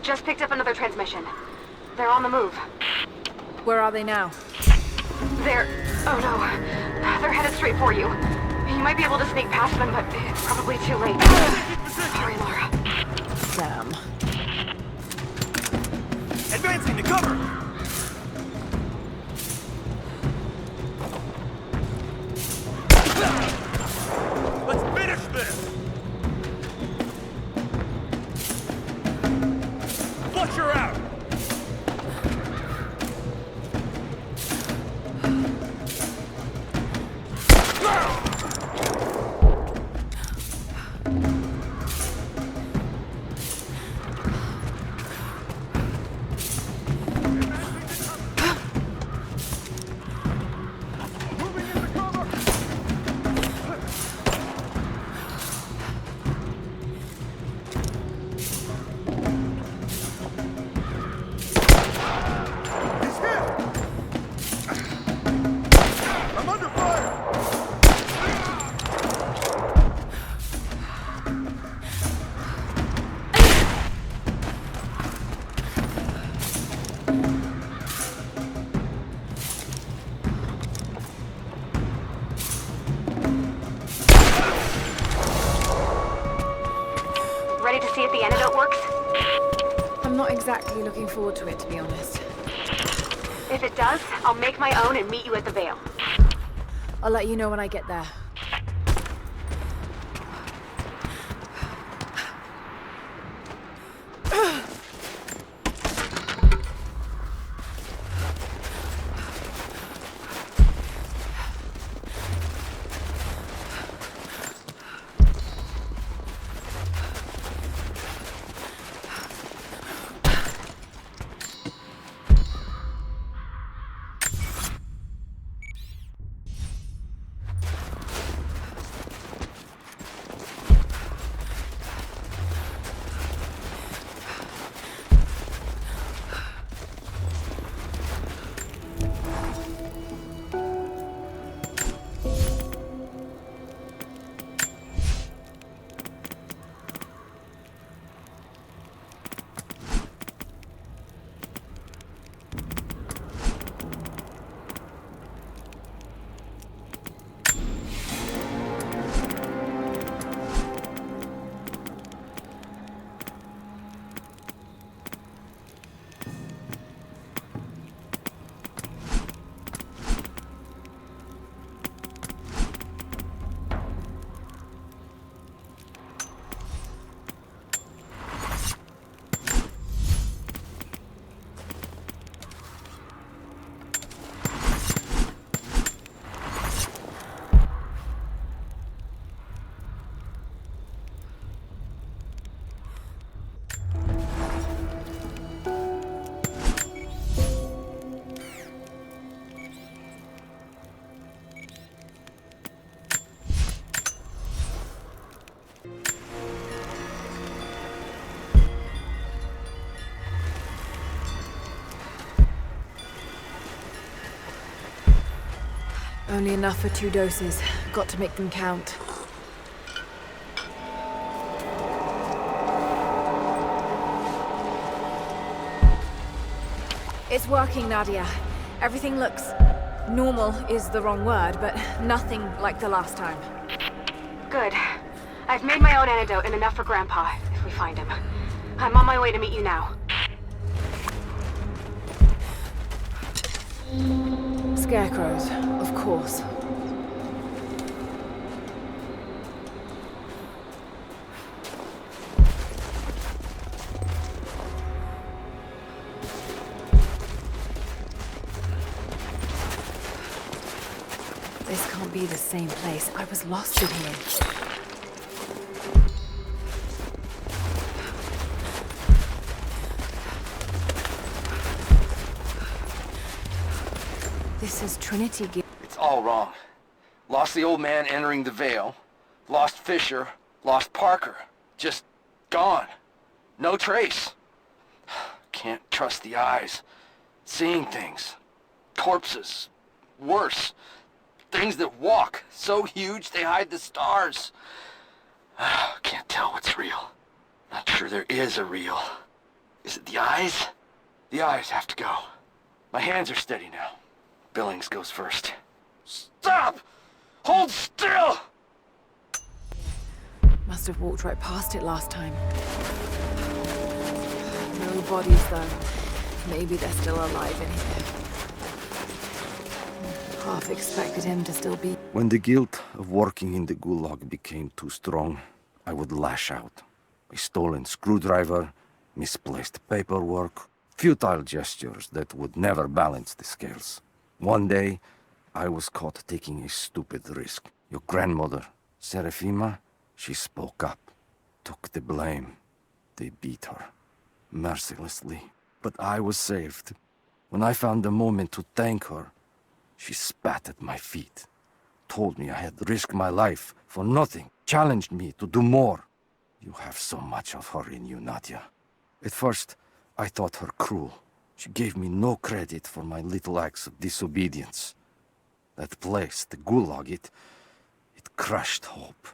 Just picked up another transmission. They're on the move. Where are they now? Oh no. They're headed straight for you. You might be able to sneak past them, but it's probably too late. Sorry, Lara. Damn. Advancing to cover! Let's finish this! Flush her out! Ready to see if the antidote works? I'm not exactly looking forward to it, to be honest. If it does, I'll make my own and meet you at the Vale. I'll let you know when I get there. Only enough for 2 doses. Got to make them count. It's working, Nadia. Everything looks... normal is the wrong word, but nothing like the last time. Good. I've made my own antidote and enough for Grandpa, if we find him. I'm on my way to meet you now. Scarecrows, of course. This can't be the same place. I was lost in here. This is Trinity. It's all wrong. Lost the old man entering the Vale. Lost Fisher. Lost Parker. Just gone. No trace. Can't trust the eyes. Seeing things. Corpses. Worse. Things that walk. So huge they hide the stars. Can't tell what's real. Not sure there is a real. Is it the eyes? The eyes have to go. My hands are steady now. Billings goes first. Stop! Hold still! Must have walked right past it last time. No bodies, though. Maybe they're still alive in here. Half expected him to still be... When the guilt of working in the Gulag became too strong, I would lash out. A stolen screwdriver, misplaced paperwork, futile gestures that would never balance the scales. One day, I was caught taking a stupid risk. Your grandmother, Serafima, she spoke up, took the blame. They beat her, mercilessly. But I was saved. When I found the moment to thank her, she spat at my feet, told me I had risked my life for nothing, challenged me to do more. You have so much of her in you, Nadia. At first, I thought her cruel. She gave me no credit for my little acts of disobedience. That place, the Gulag, it crushed hope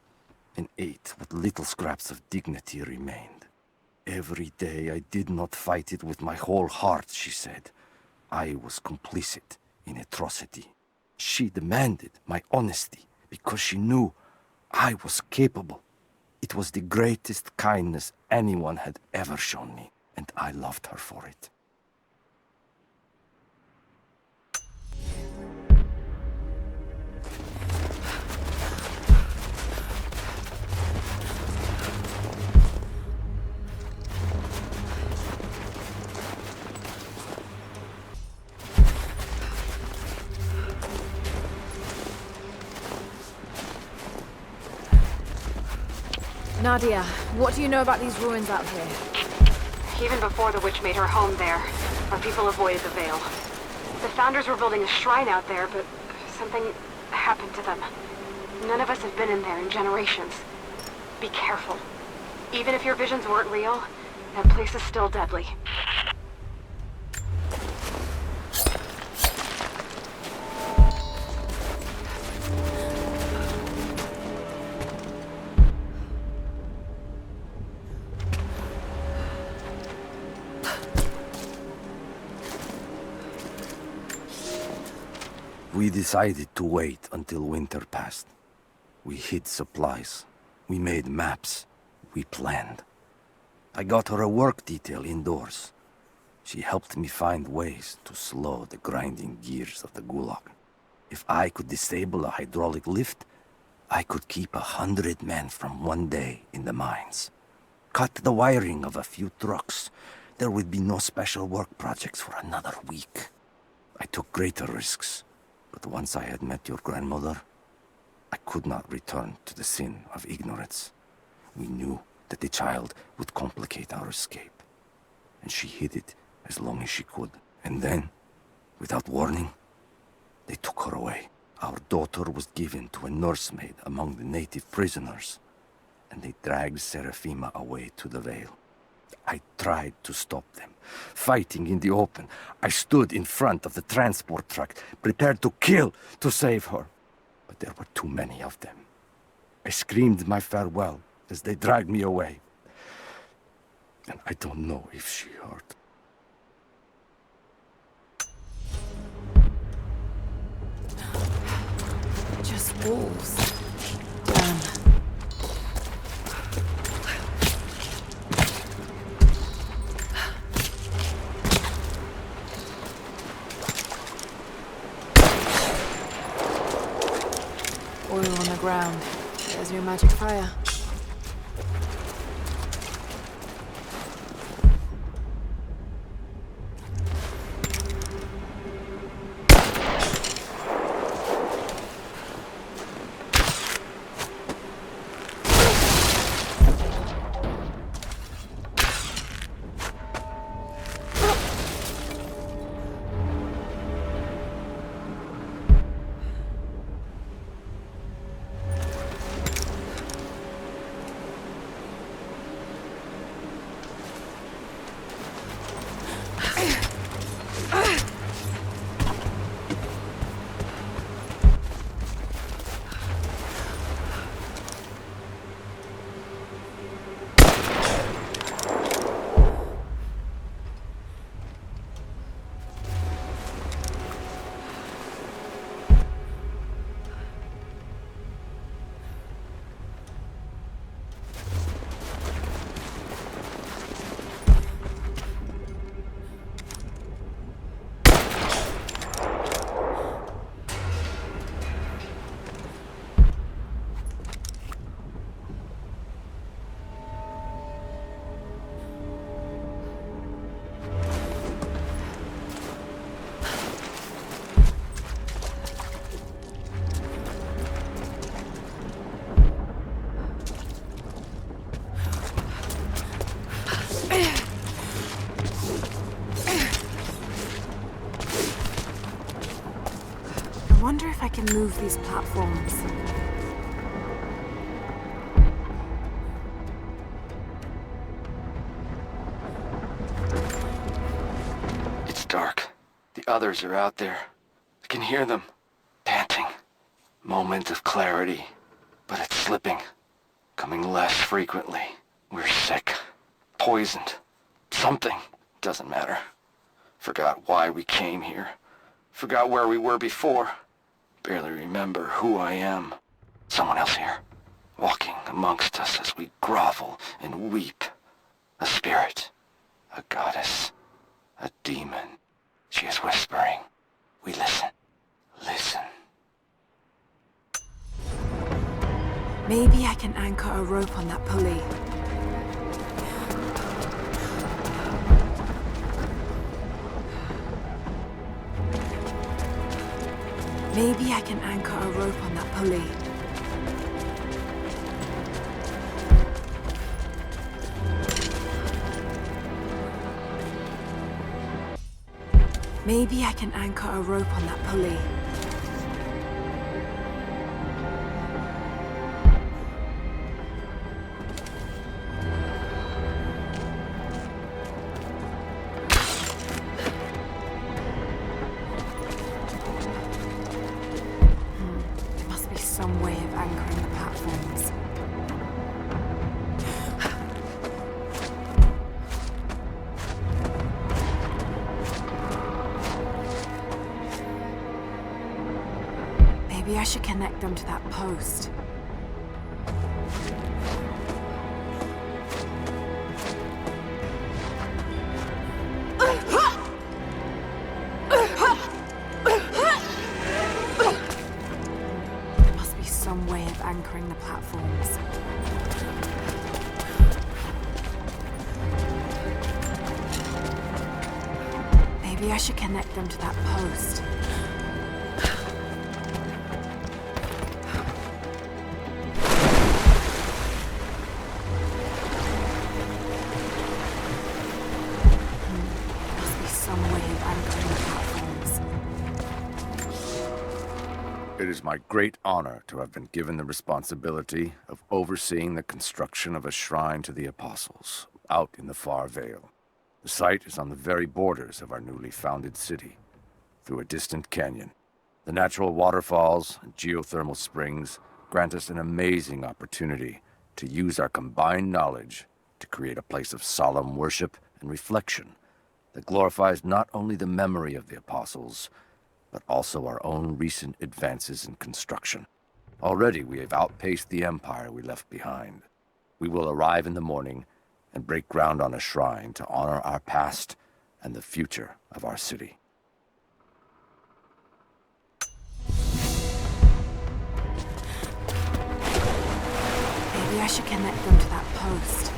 and ate what little scraps of dignity remained. Every day I did not fight it with my whole heart, she said. I was complicit in atrocity. She demanded my honesty because she knew I was capable. It was the greatest kindness anyone had ever shown me, and I loved her for it. Nadia, what do you know about these ruins out here? Even before the witch made her home there, our people avoided the Vale. The Founders were building a shrine out there, but something happened to them. None of us have been in there in generations. Be careful. Even if your visions weren't real, that place is still deadly. We decided to wait until winter passed. We hid supplies. We made maps. We planned. I got her a work detail indoors. She helped me find ways to slow the grinding gears of the Gulag. If I could disable a hydraulic lift, I could keep 100 men from one day in the mines. Cut the wiring of a few trucks. There would be no special work projects for another week. I took greater risks. But once I had met your grandmother, I could not return to the sin of ignorance. We knew that the child would complicate our escape, and she hid it as long as she could. And then, without warning, they took her away. Our daughter was given to a nursemaid among the native prisoners, and they dragged Serafima away to the Vale. I tried to stop them, fighting in the open. I stood in front of the transport truck, prepared to kill to save her. But there were too many of them. I screamed my farewell as they dragged me away. And I don't know if she heard. Just walls. Damn. Oil on the ground. There's your magic fire. I wonder if I can move these platforms. It's dark. The others are out there. I can hear them, panting. Moment of clarity, but it's slipping, coming less frequently. We're sick, poisoned, something. Doesn't matter. Forgot why we came here. Forgot where we were before. Barely remember who I am. Someone else here, walking amongst us as we grovel and weep. A spirit, a goddess, a demon. She is whispering. We listen. Listen. Maybe I can anchor a rope on that pulley. Maybe I can anchor a rope on that pulley. Maybe I can anchor a rope on that pulley. There must be some way of anchoring the platforms. Maybe I should connect them to that post. There must be some way of anchoring the platforms. Maybe I should connect them to that post. It is my great honor to have been given the responsibility of overseeing the construction of a shrine to the Apostles out in the far Vale. The site is on the very borders of our newly founded city, through a distant canyon. The natural waterfalls and geothermal springs grant us an amazing opportunity to use our combined knowledge to create a place of solemn worship and reflection that glorifies not only the memory of the apostles, but also our own recent advances in construction. Already we have outpaced the empire we left behind. We will arrive in the morning and break ground on a shrine to honor our past and the future of our city. Maybe I should connect them to that post.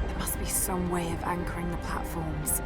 There must be some way of anchoring the platforms.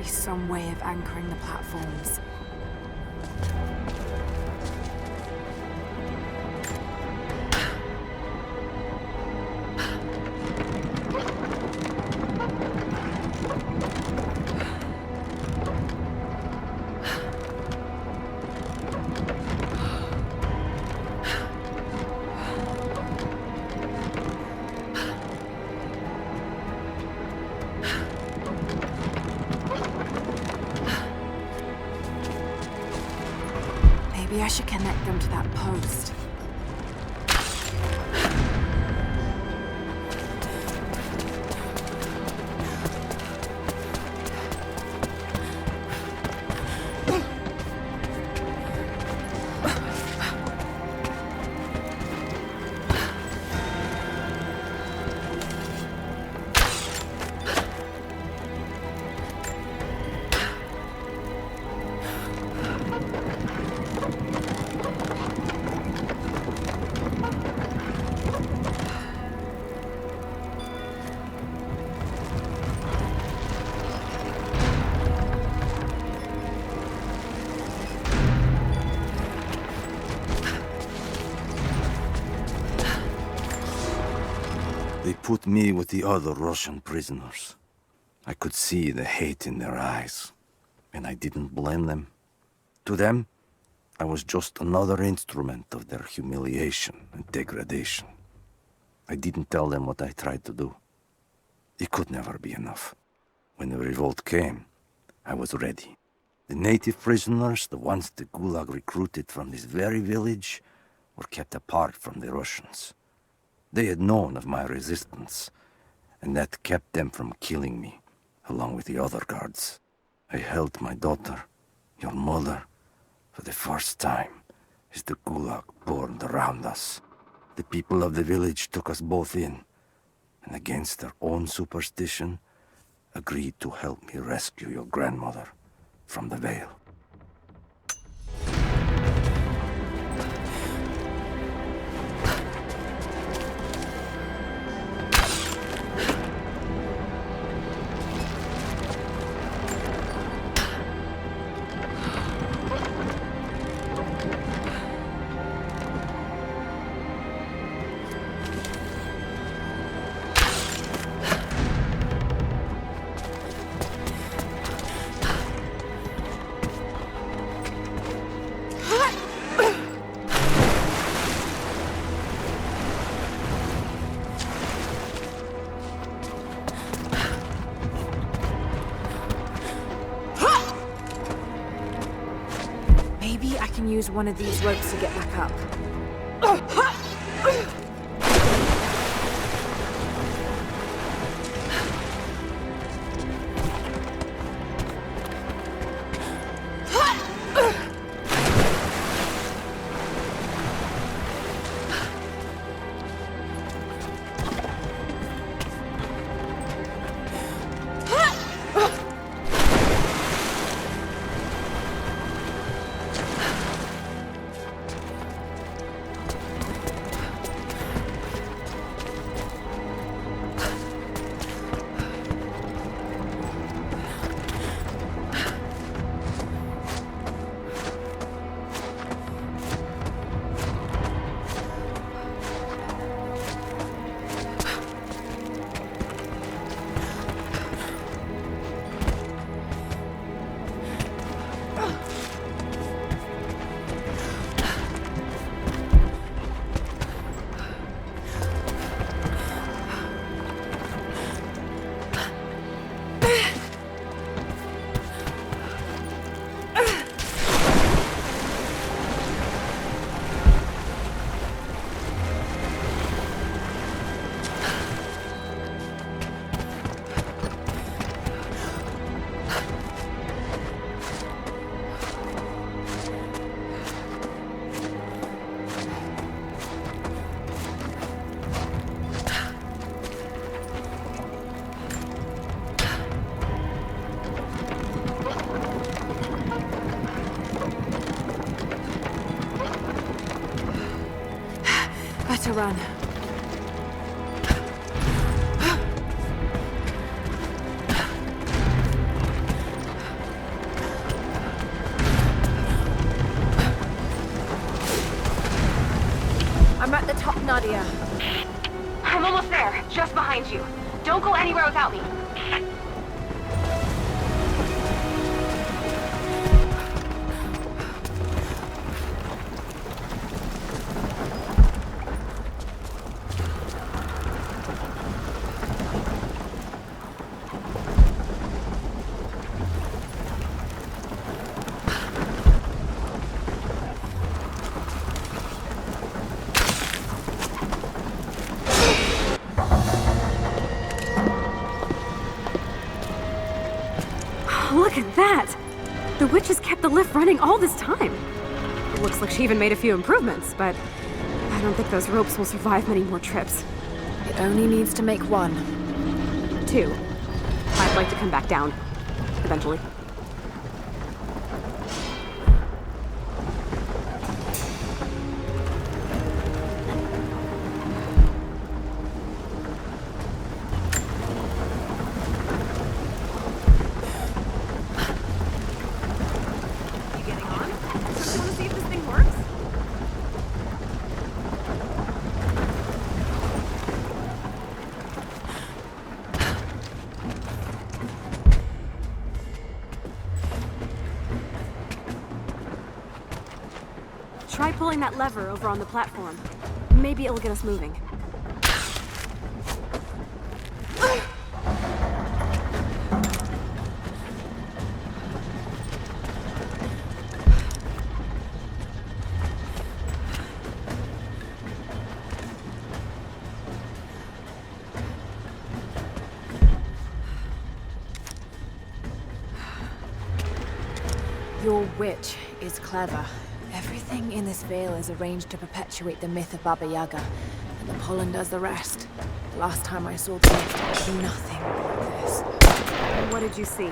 Some way of anchoring the platforms. Maybe I should connect them to that post. They put me with the other Russian prisoners. I could see the hate in their eyes, and I didn't blame them. To them, I was just another instrument of their humiliation and degradation. I didn't tell them what I tried to do. It could never be enough. When the revolt came, I was ready. The native prisoners, the ones the Gulag recruited from this very village, were kept apart from the Russians. They had known of my resistance, and that kept them from killing me, along with the other guards. I held my daughter, your mother, for the first time, is the gulag burned around us. The people of the village took us both in, and against their own superstition, agreed to help me rescue your grandmother from the Veil. Maybe I can use one of these ropes to get back up. To run. I'm at the top, Nadia. I'm almost there, just behind you. Don't go anywhere without me. Look at that! The witch has kept the lift running all this time. It looks like she even made a few improvements, but I don't think those ropes will survive many more trips. It only needs to make one. 2. I'd like to come back down. Eventually. Try pulling that lever over on the platform. Maybe it'll get us moving. Your witch is clever. Everything in this veil is arranged to perpetuate the myth of Baba Yaga, and the pollen does the rest. The last time I saw the myth, nothing like this. What did you see?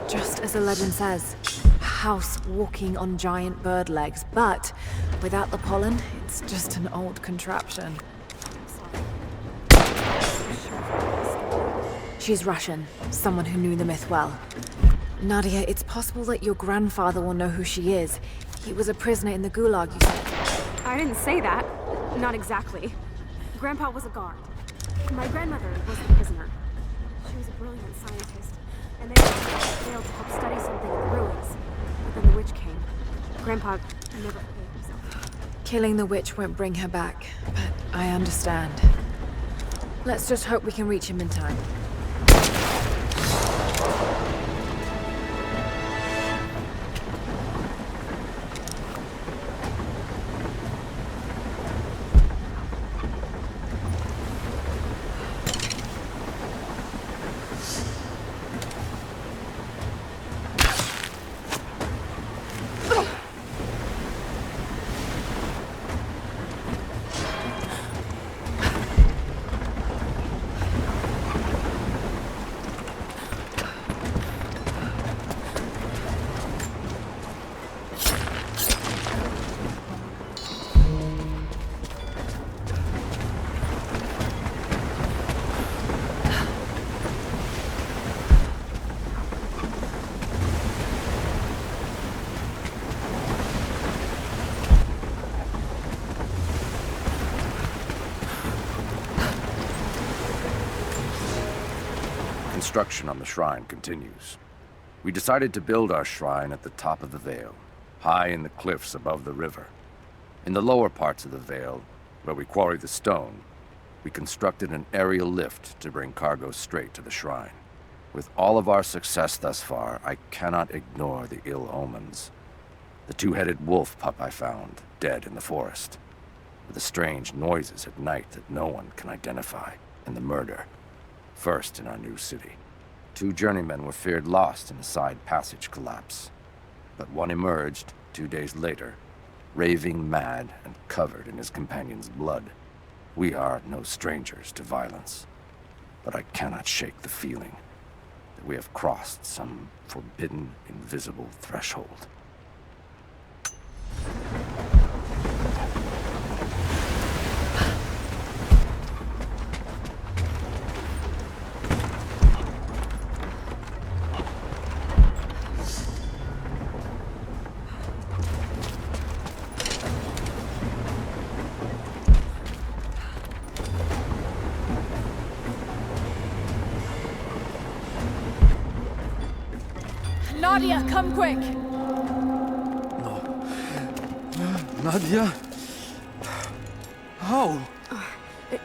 Just as the legend says, a house walking on giant bird legs, but without the pollen, it's just an old contraption. She's Russian, someone who knew the myth well. Nadia, it's possible that your grandfather will know who she is. He was a prisoner in the Gulag, you said. I didn't say that. Not exactly. Grandpa was a guard. My grandmother was a prisoner. She was a brilliant scientist, and they failed to help study something in the ruins. But then the witch came. Grandpa never forgave himself. Killing the witch won't bring her back, but I understand. Let's just hope we can reach him in time. Construction on the shrine continues. We decided to build our shrine at the top of the Vale, high in the cliffs above the river. In the lower parts of the Vale, where we quarried the stone, we constructed an aerial lift to bring cargo straight to the shrine. With all of our success thus far, I cannot ignore the ill omens. The two-headed wolf pup I found, dead in the forest, with the strange noises at night that no one can identify, and the murder, first in our new city. 2 journeymen were feared lost in a side passage collapse, but one emerged 2 days later, raving mad and covered in his companion's blood. We are no strangers to violence, but I cannot shake the feeling that we have crossed some forbidden, invisible threshold. Nadia, come quick! Nadia? How?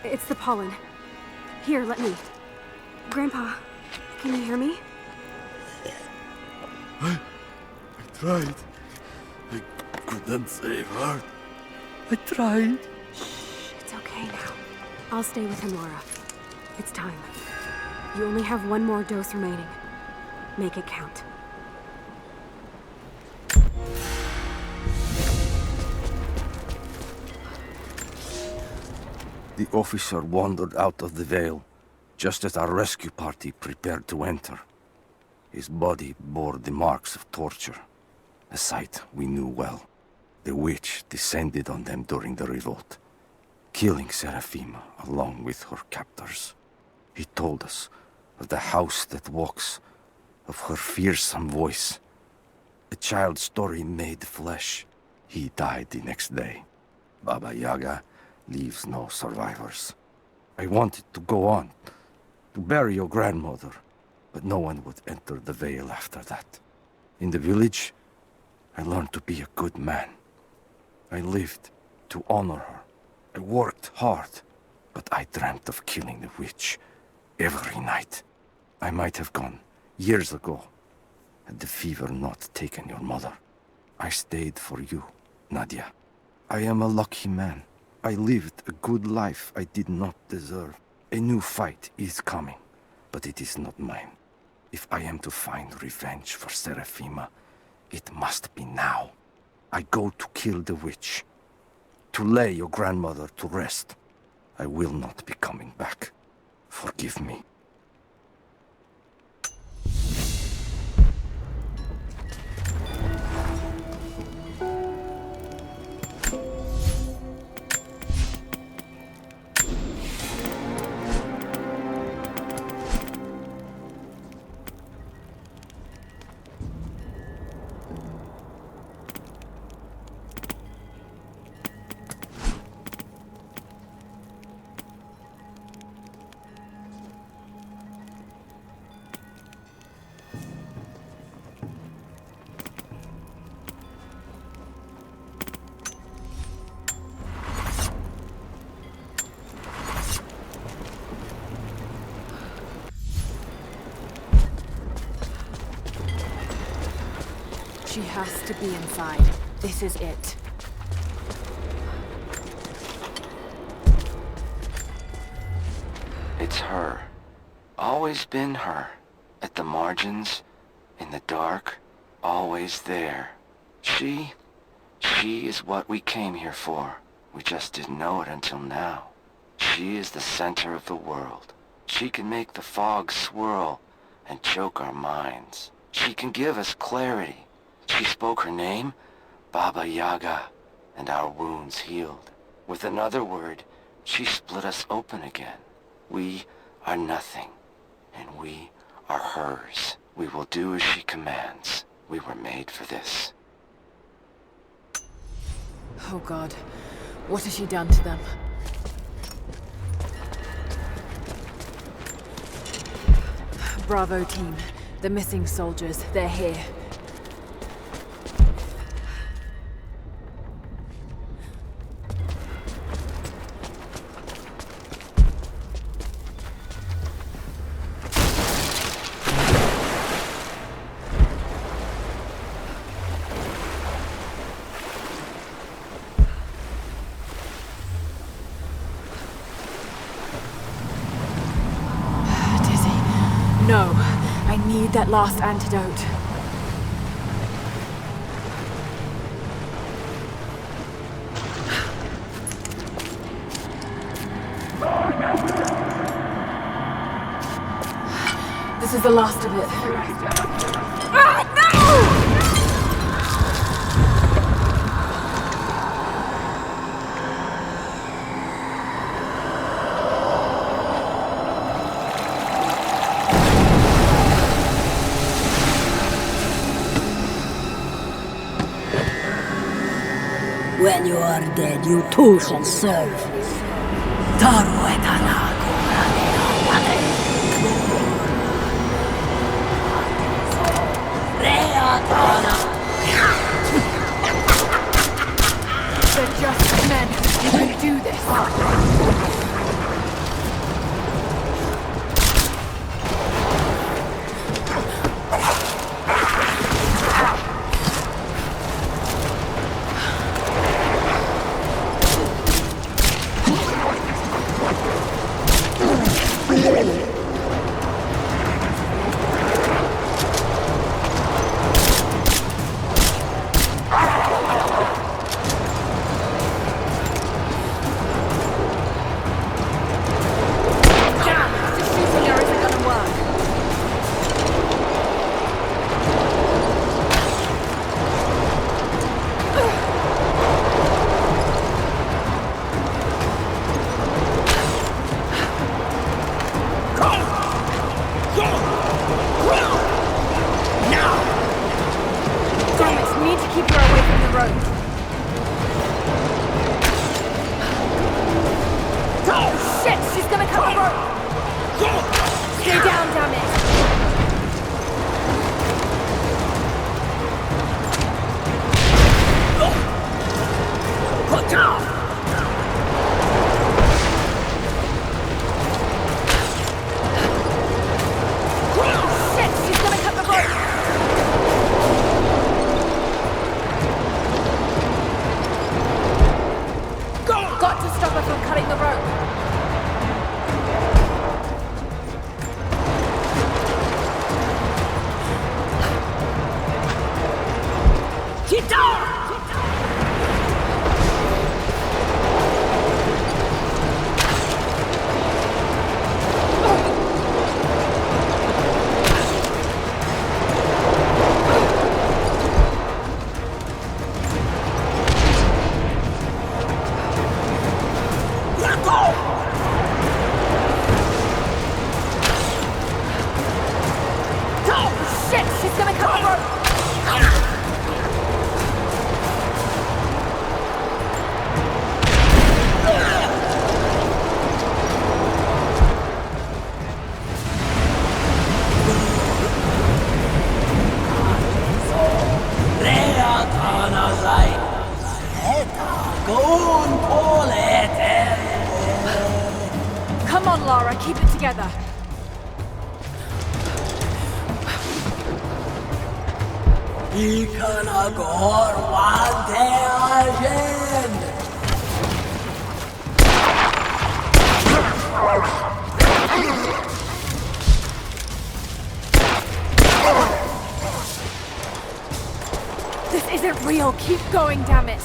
It's the pollen. Here, let me. Grandpa, can you hear me? I tried. I couldn't save her. I tried. Shh, it's okay now. I'll stay with him, Lara. It's time. You only have 1 more dose remaining. Make it count. The officer wandered out of the Vale, just as our rescue party prepared to enter. His body bore the marks of torture, a sight we knew well. The witch descended on them during the revolt, killing Seraphima along with her captors. He told us of the house that walks, of her fearsome voice. A child's story made flesh. He died the next day. Baba Yaga leaves no survivors. I wanted to go on, to bury your grandmother, but no one would enter the Vale after that. In the village, I learned to be a good man. I lived to honor her. I worked hard, but I dreamt of killing the witch every night. I might have gone years ago, had the fever not taken your mother. I stayed for you, Nadia. I am a lucky man. I lived a good life I did not deserve. A new fight is coming, but it is not mine. If I am to find revenge for Seraphima, it must be now. I go to kill the witch, to lay your grandmother to rest. I will not be coming back. Forgive me. She has to be inside. This is it. It's her. Always been her. At the margins, in the dark, always there. She is what we came here for. We just didn't know it until now. She is the center of the world. She can make the fog swirl and choke our minds. She can give us clarity. She spoke her name, Baba Yaga, and our wounds healed. With another word, she split us open again. We are nothing, and we are hers. We will do as she commands. We were made for this. Oh God, what has she done to them? Bravo team, the missing soldiers, they're here. No, I need that last antidote. This is the last of it. Ah, no! When you are dead, you too shall serve. They're just men. You can do this. Kitezh! Come on, Lara, keep it together. This isn't real. Keep going, damn it.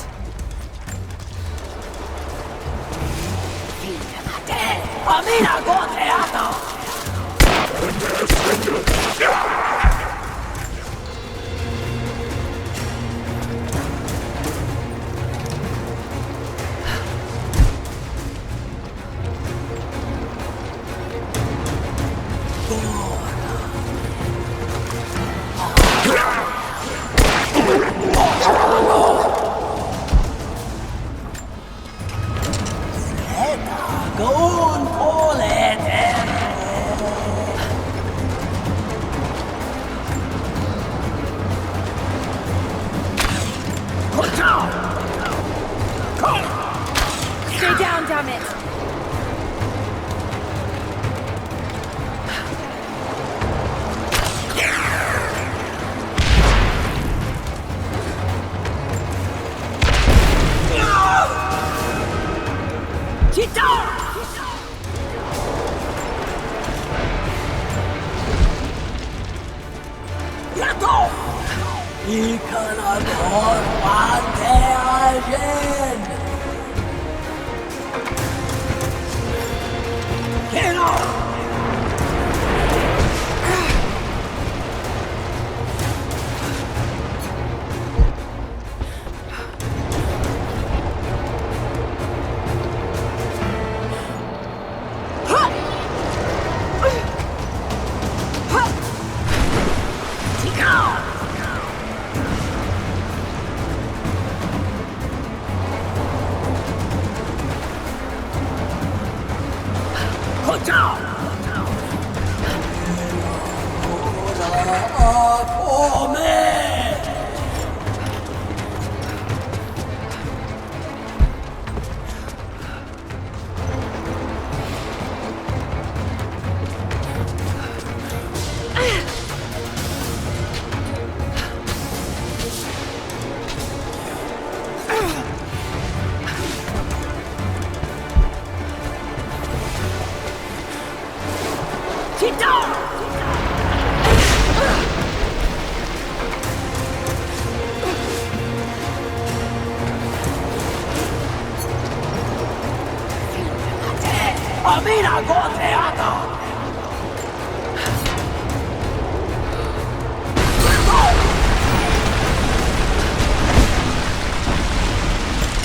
Stay down, damn it!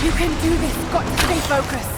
You can do this. Got to stay focused.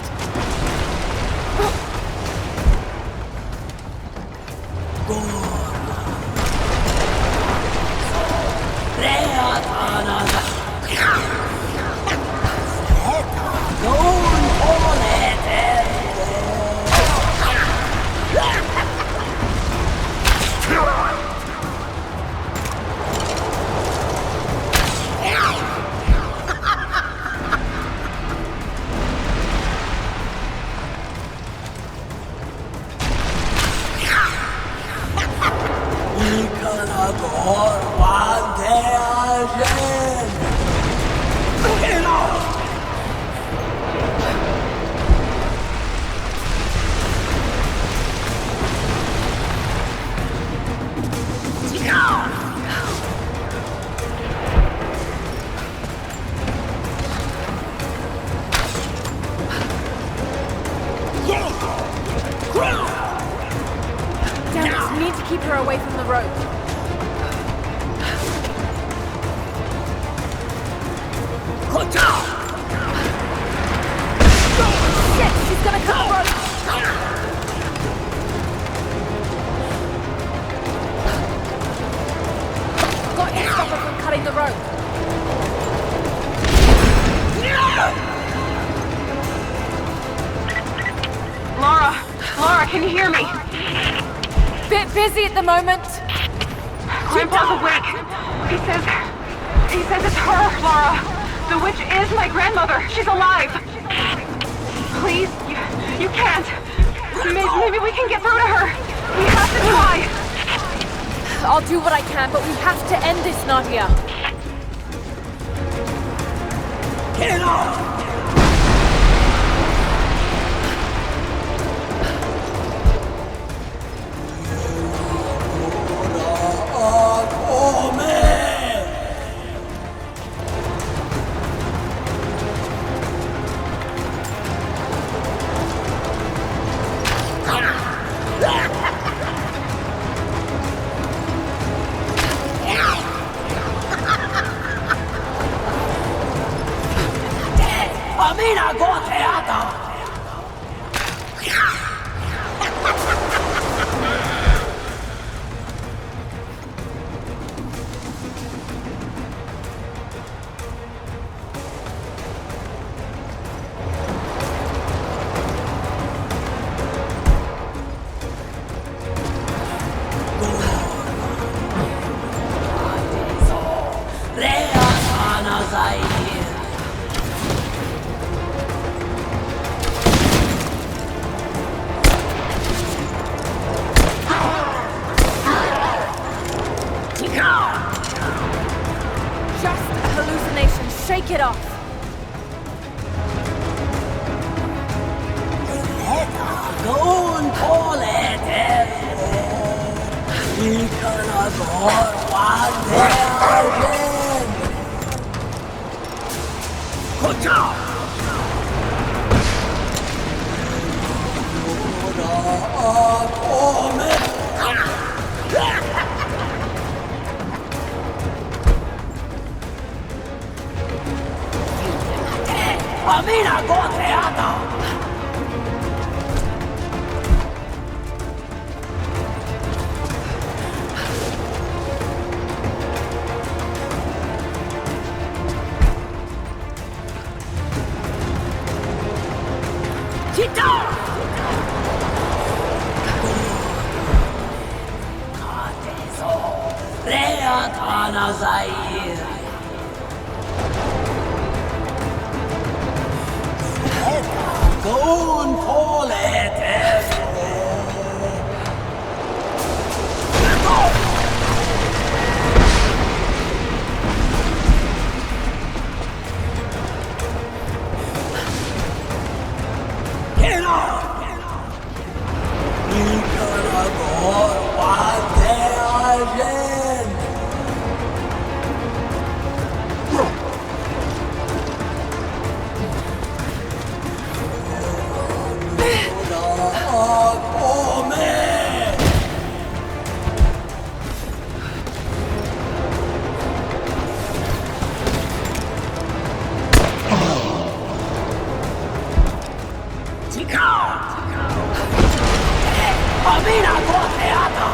Keep her away from the rope. Shit, she's gonna cut the rope. Got to stop her from cutting the rope. Lara, can you hear me? Bit busy at the moment. Grandpa's awake. He says it's her, Lara. The witch is my grandmother. She's alive. Please, you can't. Maybe we can get through to her. We have to try. I'll do what I can, but we have to end this, Nadia. Get off! Amina Goteata! Just a hallucination. Shake it off. Don't call it we cannot hold one day. Good job! Amina Goteata! Don't call it Get off! We gotta go one day again. Amina Goteata!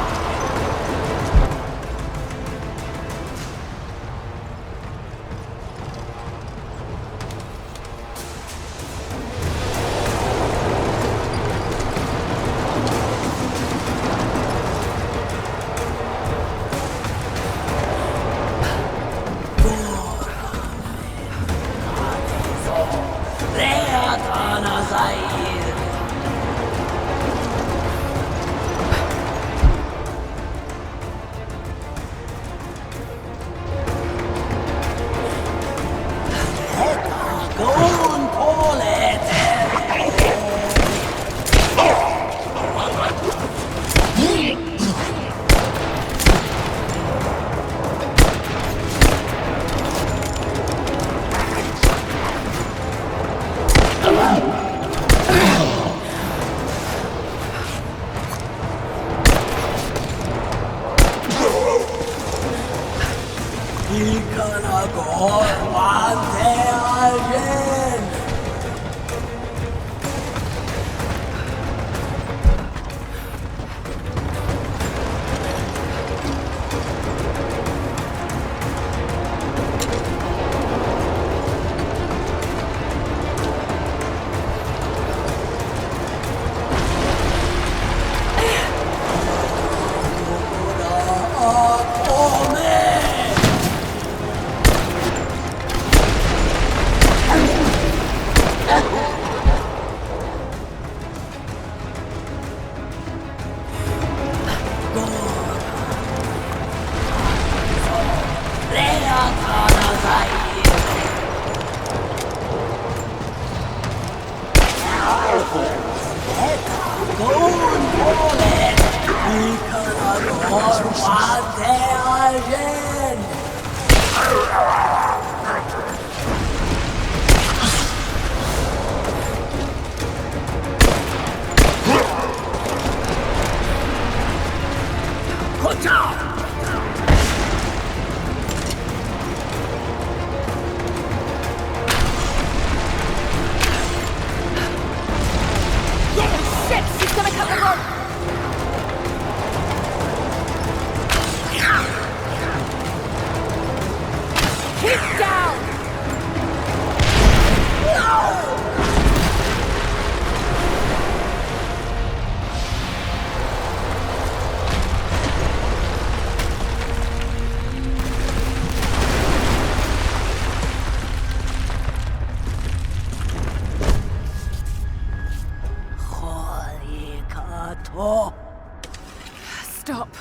Stop.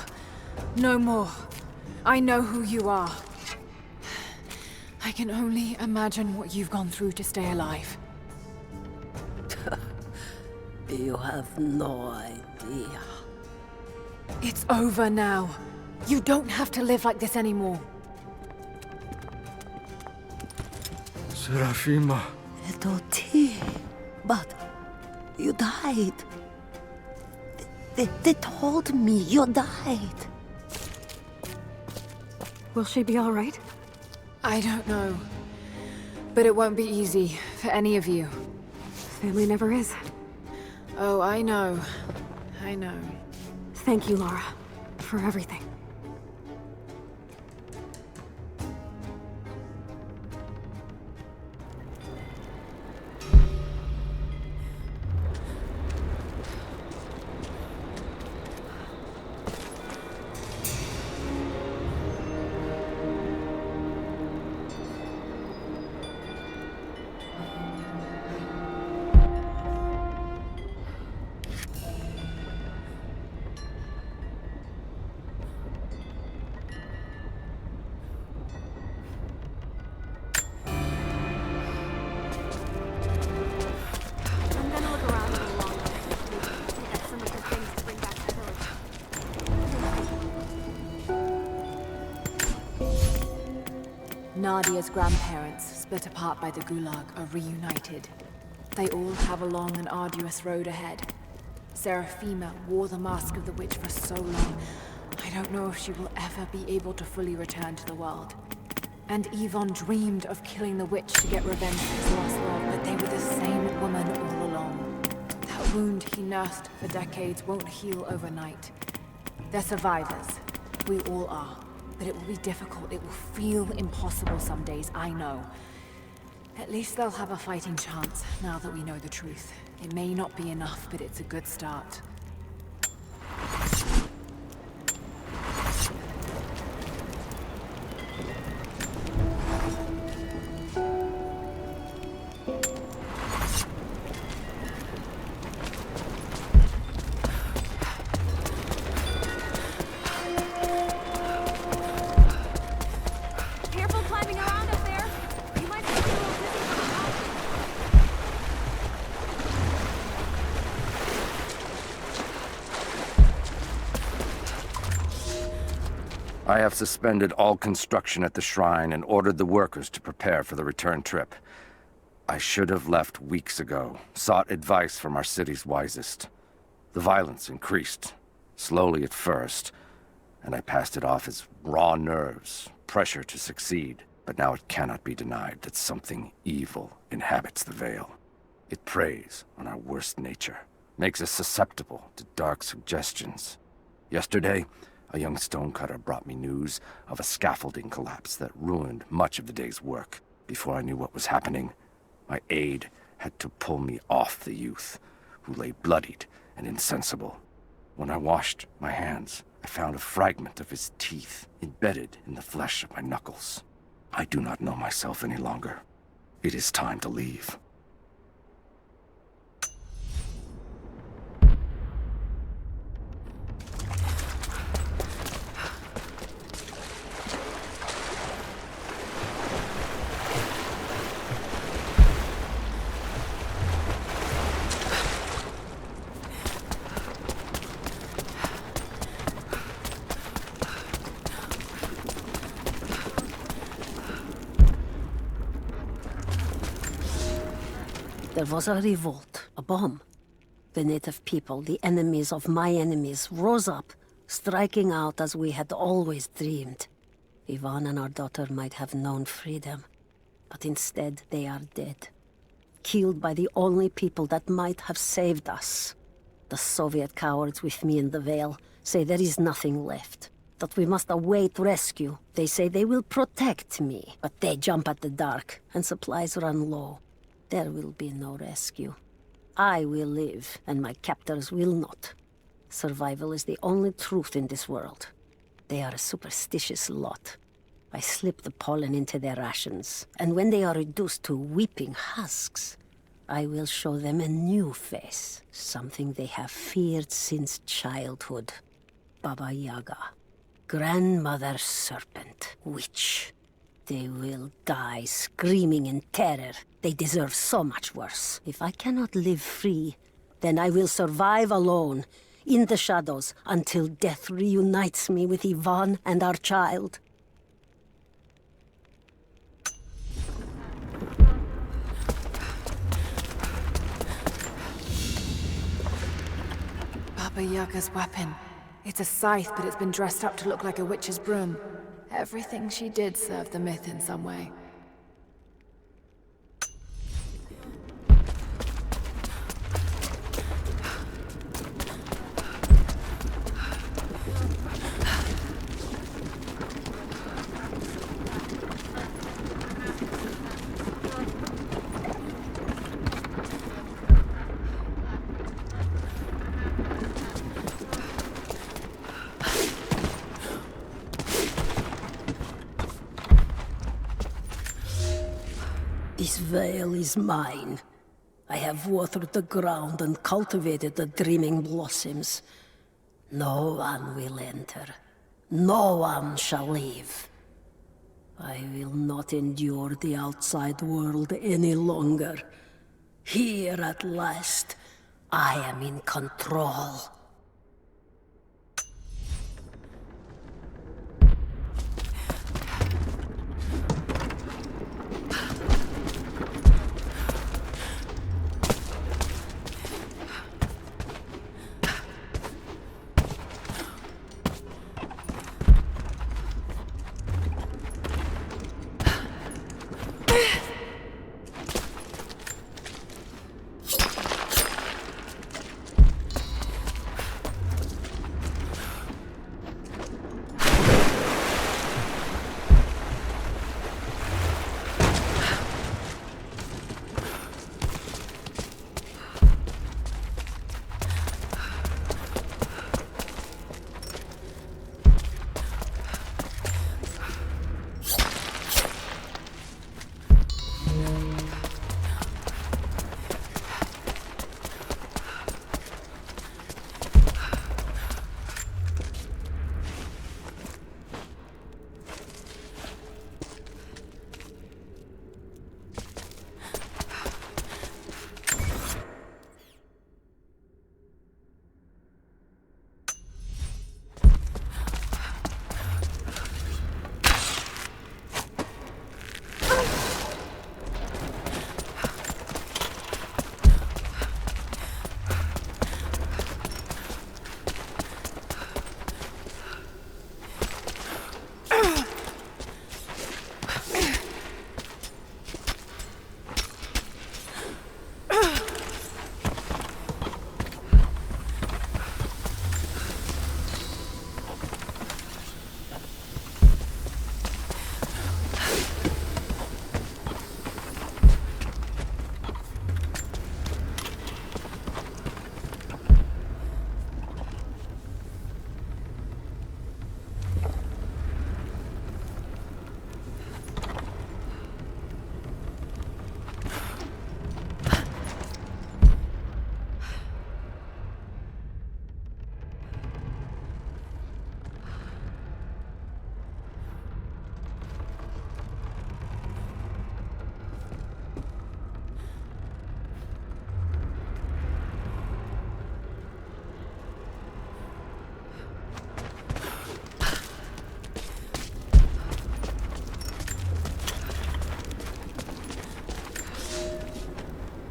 No more. I know who you are. I can only imagine what you've gone through to stay alive. You have no idea. It's over now. You don't have to live like this anymore. Serafima. Doti, but you died. They told me you died. Will she be all right? I don't know. But it won't be easy for any of you. Family never is. Oh, I know. I know. Thank you, Lara, for everything. Nadia's grandparents, split apart by the Gulag, are reunited. They all have a long and arduous road ahead. Serafima wore the mask of the witch for so long, I don't know if she will ever be able to fully return to the world. And Yvonne dreamed of killing the witch to get revenge for his lost love, but they were the same woman all along. That wound he nursed for decades won't heal overnight. They're survivors. We all are. But it will be difficult. It will feel impossible some days, I know. At least they'll have a fighting chance, now that we know the truth. It may not be enough, but it's a good start. I have suspended all construction at the shrine and ordered the workers to prepare for the return trip. I should have left weeks ago, sought advice from our city's wisest. The violence increased, slowly at first, and I passed it off as raw nerves, pressure to succeed. But now it cannot be denied that something evil inhabits the Vale. It preys on our worst nature, makes us susceptible to dark suggestions. Yesterday, a young stonecutter brought me news of a scaffolding collapse that ruined much of the day's work. Before I knew what was happening, my aide had to pull me off the youth, who lay bloodied and insensible. When I washed my hands, I found a fragment of his teeth embedded in the flesh of my knuckles. I do not know myself any longer. It is time to leave. There was a revolt, a bomb. The native people, the enemies of my enemies, rose up, striking out as we had always dreamed. Ivan and our daughter might have known freedom, but instead they are dead. Killed by the only people that might have saved us. The Soviet cowards with me in the Vale say there is nothing left, that we must await rescue. They say they will protect me, but they jump at the dark, and supplies run low. There will be no rescue. I will live, and my captors will not. Survival is the only truth in this world. They are a superstitious lot. I slip the pollen into their rations, and when they are reduced to weeping husks, I will show them a new face, something they have feared since childhood. Baba Yaga, grandmother serpent, witch. They will die screaming in terror. They deserve so much worse. If I cannot live free, then I will survive alone, in the shadows, until death reunites me with Ivan and our child. Baba Yaga's weapon. It's a scythe, but it's been dressed up to look like a witch's broom. Everything she did served the myth in some way. This veil is mine. I have watered the ground and cultivated the dreaming blossoms. No one will enter. No one shall leave. I will not endure the outside world any longer. Here at last, I am in control.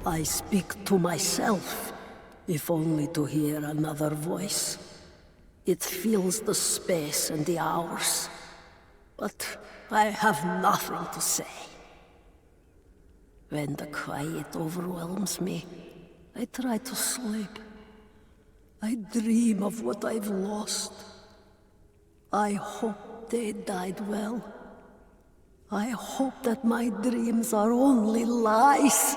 I speak to myself, if only to hear another voice. It fills the space and the hours, but I have nothing to say. When the quiet overwhelms me, I try to sleep. I dream of what I've lost. I hope they died well. I hope that my dreams are only lies.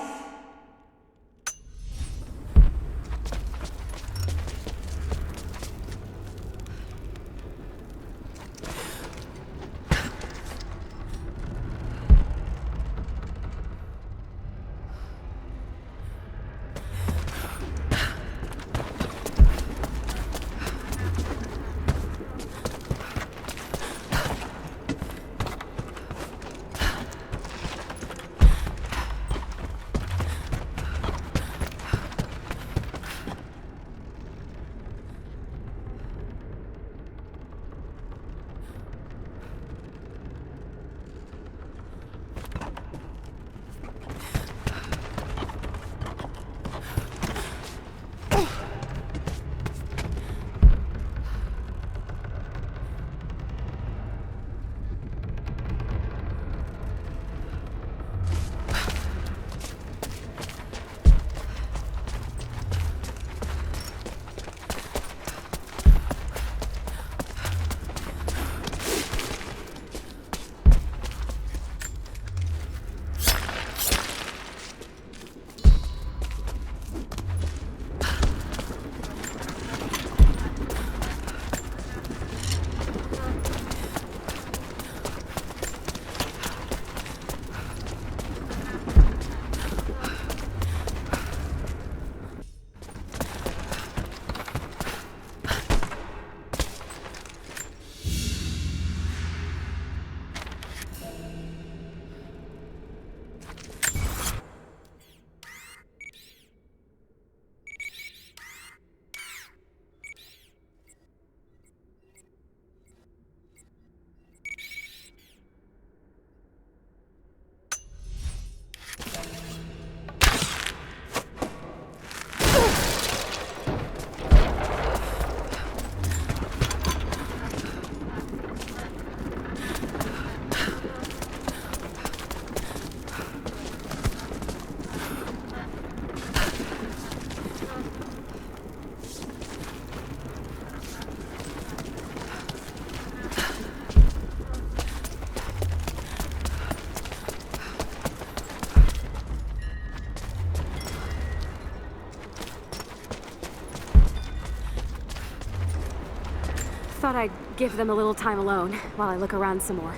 Thought I'd give them a little time alone while I look around some more.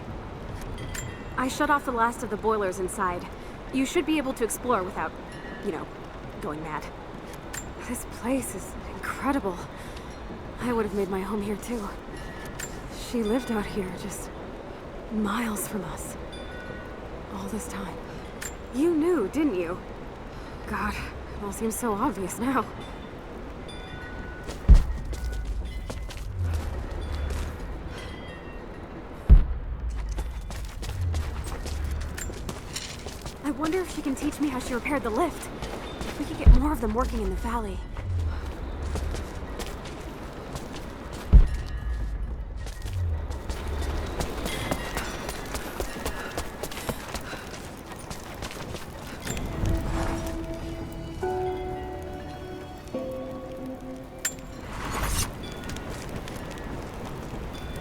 I shut off the last of the boilers inside. You should be able to explore without, going mad. This place is incredible. I would have made my home here too. She lived out here, just miles from us. All this time. You knew, didn't you? God, it all seems so obvious now. I wonder if she can teach me how she repaired the lift. If we could get more of them working in the valley,